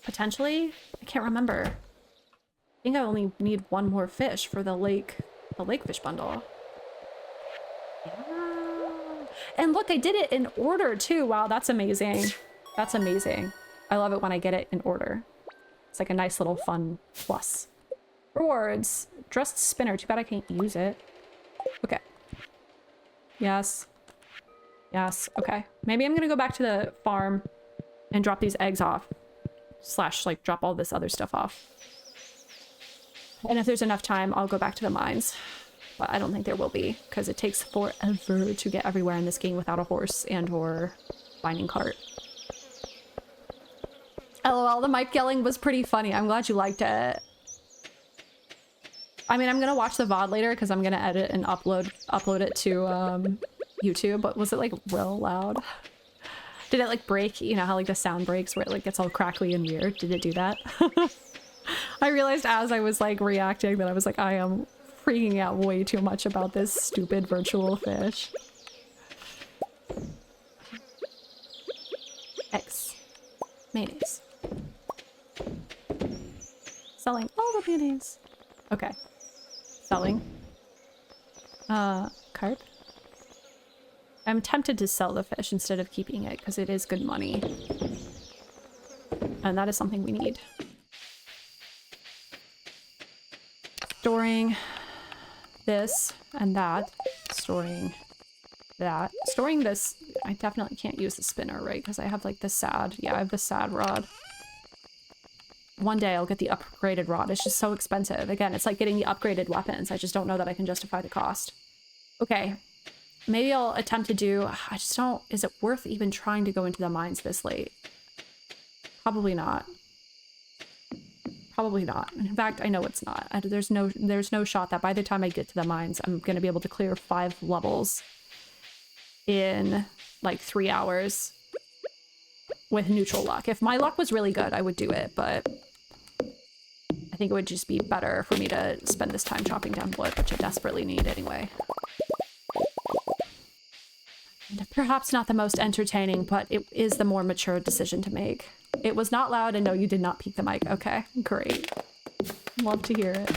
Potentially? I can't remember. I think I only need one more fish for the lake fish bundle. Yeah. And look, I did it in order too. Wow, that's amazing. That's amazing. I love it when I get it in order. It's like a nice little fun plus. Rewards. Dressed spinner. Too bad I can't use it. Okay. Yes. Yes. Okay. Maybe I'm gonna go back to the farm and drop these eggs off. Slash, like, drop all this other stuff off. And if there's enough time, I'll go back to the mines. But I don't think there will be, because it takes forever to get everywhere in this game without a horse and or mining cart. LOL, the mic yelling was pretty funny. I'm glad you liked it. I mean, I'm gonna watch the VOD later because I'm gonna edit and upload it to YouTube, but was it like real loud? Did it like break? You know how like the sound breaks where it like gets all crackly and weird? Did it do that? I realized as I was like reacting that I was like, I am freaking out way too much about this stupid virtual fish. Eggs. Mayonnaise. Selling all the mayonnaise. Okay. Selling. Carp. I'm tempted to sell the fish instead of keeping it because it is good money. And that is something we need. Storing this and that. Storing that. Storing this. I definitely can't use the spinner, right? Because I have like the sad. Yeah, I have the sad rod. One day I'll get the upgraded rod. It's just so expensive. Again, it's like getting the upgraded weapons. I just don't know that I can justify the cost. Okay. Maybe I'll attempt to do... I just don't... Is it worth even trying to go into the mines this late? Probably not. Probably not. In fact, I know it's not. There's no shot that by the time I get to the mines, I'm going to be able to clear 5 levels in like 3 hours with neutral luck. If my luck was really good, I would do it, but I think it would just be better for me to spend this time chopping down wood, which I desperately need anyway. And perhaps not the most entertaining, but it is the more mature decision to make. It was not loud, and no, you did not peek the mic. Okay, great. Love to hear it.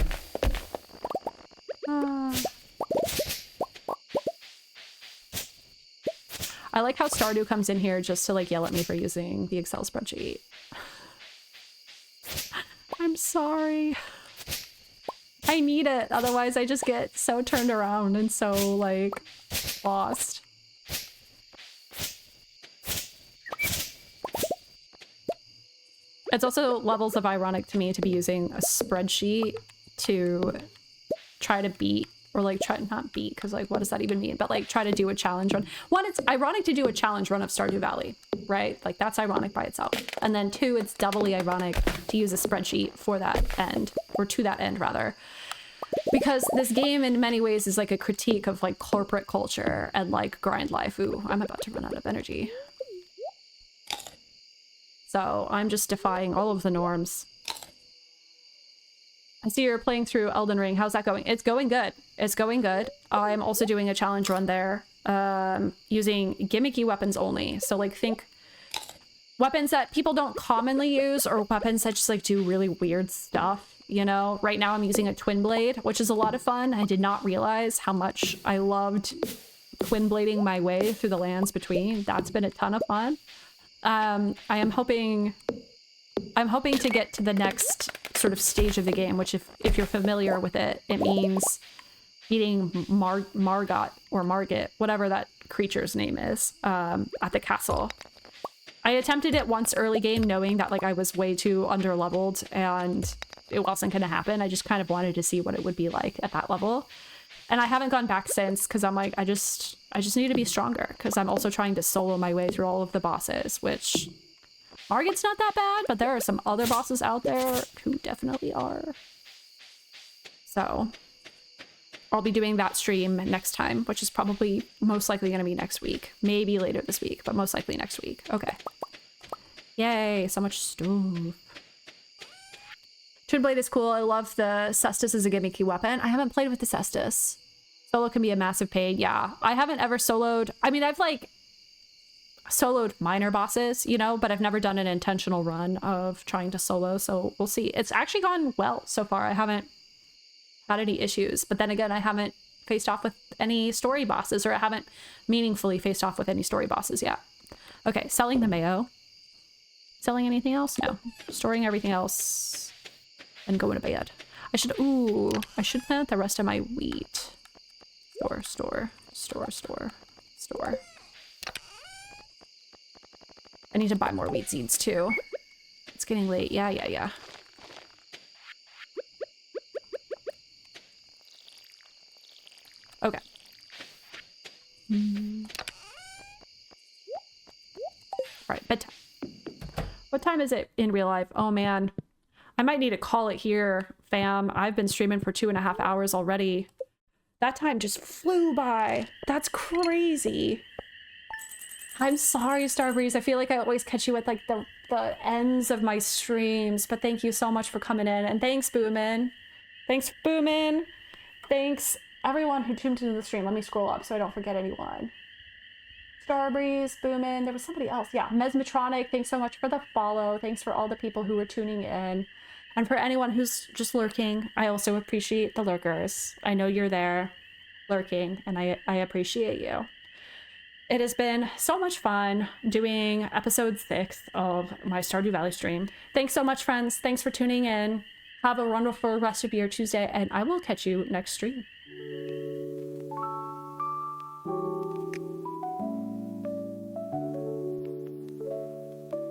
I like how Stardew comes in here just to like yell at me for using the Excel spreadsheet. I'm sorry. I need it, otherwise I just get so turned around and so like lost. It's also levels of ironic to me to be using a spreadsheet to try to beat, or like try not beat, because like what does that even mean, but like try to do a challenge run. One, it's ironic to do a challenge run of Stardew Valley, right? Like that's ironic by itself. And then 2, it's doubly ironic to use a spreadsheet for that end, or to that end rather, because this game in many ways is like a critique of like corporate culture and like grind life. Ooh, I'm about to run out of energy. So I'm just defying all of the norms. I see you're playing through Elden Ring. How's that going? It's going good. It's going good. I'm also doing a challenge run there, using gimmicky weapons only. So like think weapons that people don't commonly use, or weapons that just like do really weird stuff, you know? Right now I'm using a twin blade, which is a lot of fun. I did not realize how much I loved twin blading my way through the lands between. That's been a ton of fun. I'm hoping to get to the next sort of stage of the game, which if you're familiar with it, it means beating Margot or Margit, whatever that creature's name is, at the castle. I attempted it once early game knowing that like I was way too underleveled and it wasn't going to happen. I just kind of wanted to see what it would be like at that level. And I haven't gone back since because I'm like, I just need to be stronger, because I'm also trying to solo my way through all of the bosses, which Margit's not that bad, but there are some other bosses out there who definitely are. So I'll be doing that stream next time, which is probably most likely going to be next week. Maybe later this week, but most likely next week. Okay. Yay, so much stuff. Twin Blade is cool. I love the Cestus as a gimmicky weapon. I haven't played with the Cestus. Solo can be a massive pain. Yeah, I haven't ever soloed. I mean, I've like soloed minor bosses, you know, but I've never done an intentional run of trying to solo. So we'll see. It's actually gone well so far. I haven't had any issues, but then again, I haven't faced off with any story bosses, or I haven't meaningfully faced off with any story bosses yet. Okay, selling the mayo. Selling anything else? No. Storing everything else and going to bed. I should plant the rest of my wheat. Store. I need to buy more wheat seeds too. It's getting late. Yeah. Okay. Right, bedtime. What time is it in real life? Oh man. I might need to call it here, fam. I've been streaming for 2.5 hours already. That time just flew by. That's crazy. I'm sorry, Starbreeze. I feel like I always catch you at like the ends of my streams, but thank you so much for coming in. And thanks, Boomin. Thanks, Boomin. Thanks, everyone who tuned into the stream. Let me scroll up so I don't forget anyone. Starbreeze, Boomin. There was somebody else. Yeah, Mesmetronic. Thanks so much for the follow. Thanks for all the people who were tuning in. And for anyone who's just lurking, I also appreciate the lurkers. I know you're there lurking, and I appreciate you. It has been so much fun doing episode 6 of my Stardew Valley stream. Thanks so much, friends. Thanks for tuning in. Have a wonderful rest of your Tuesday, and I will catch you next stream.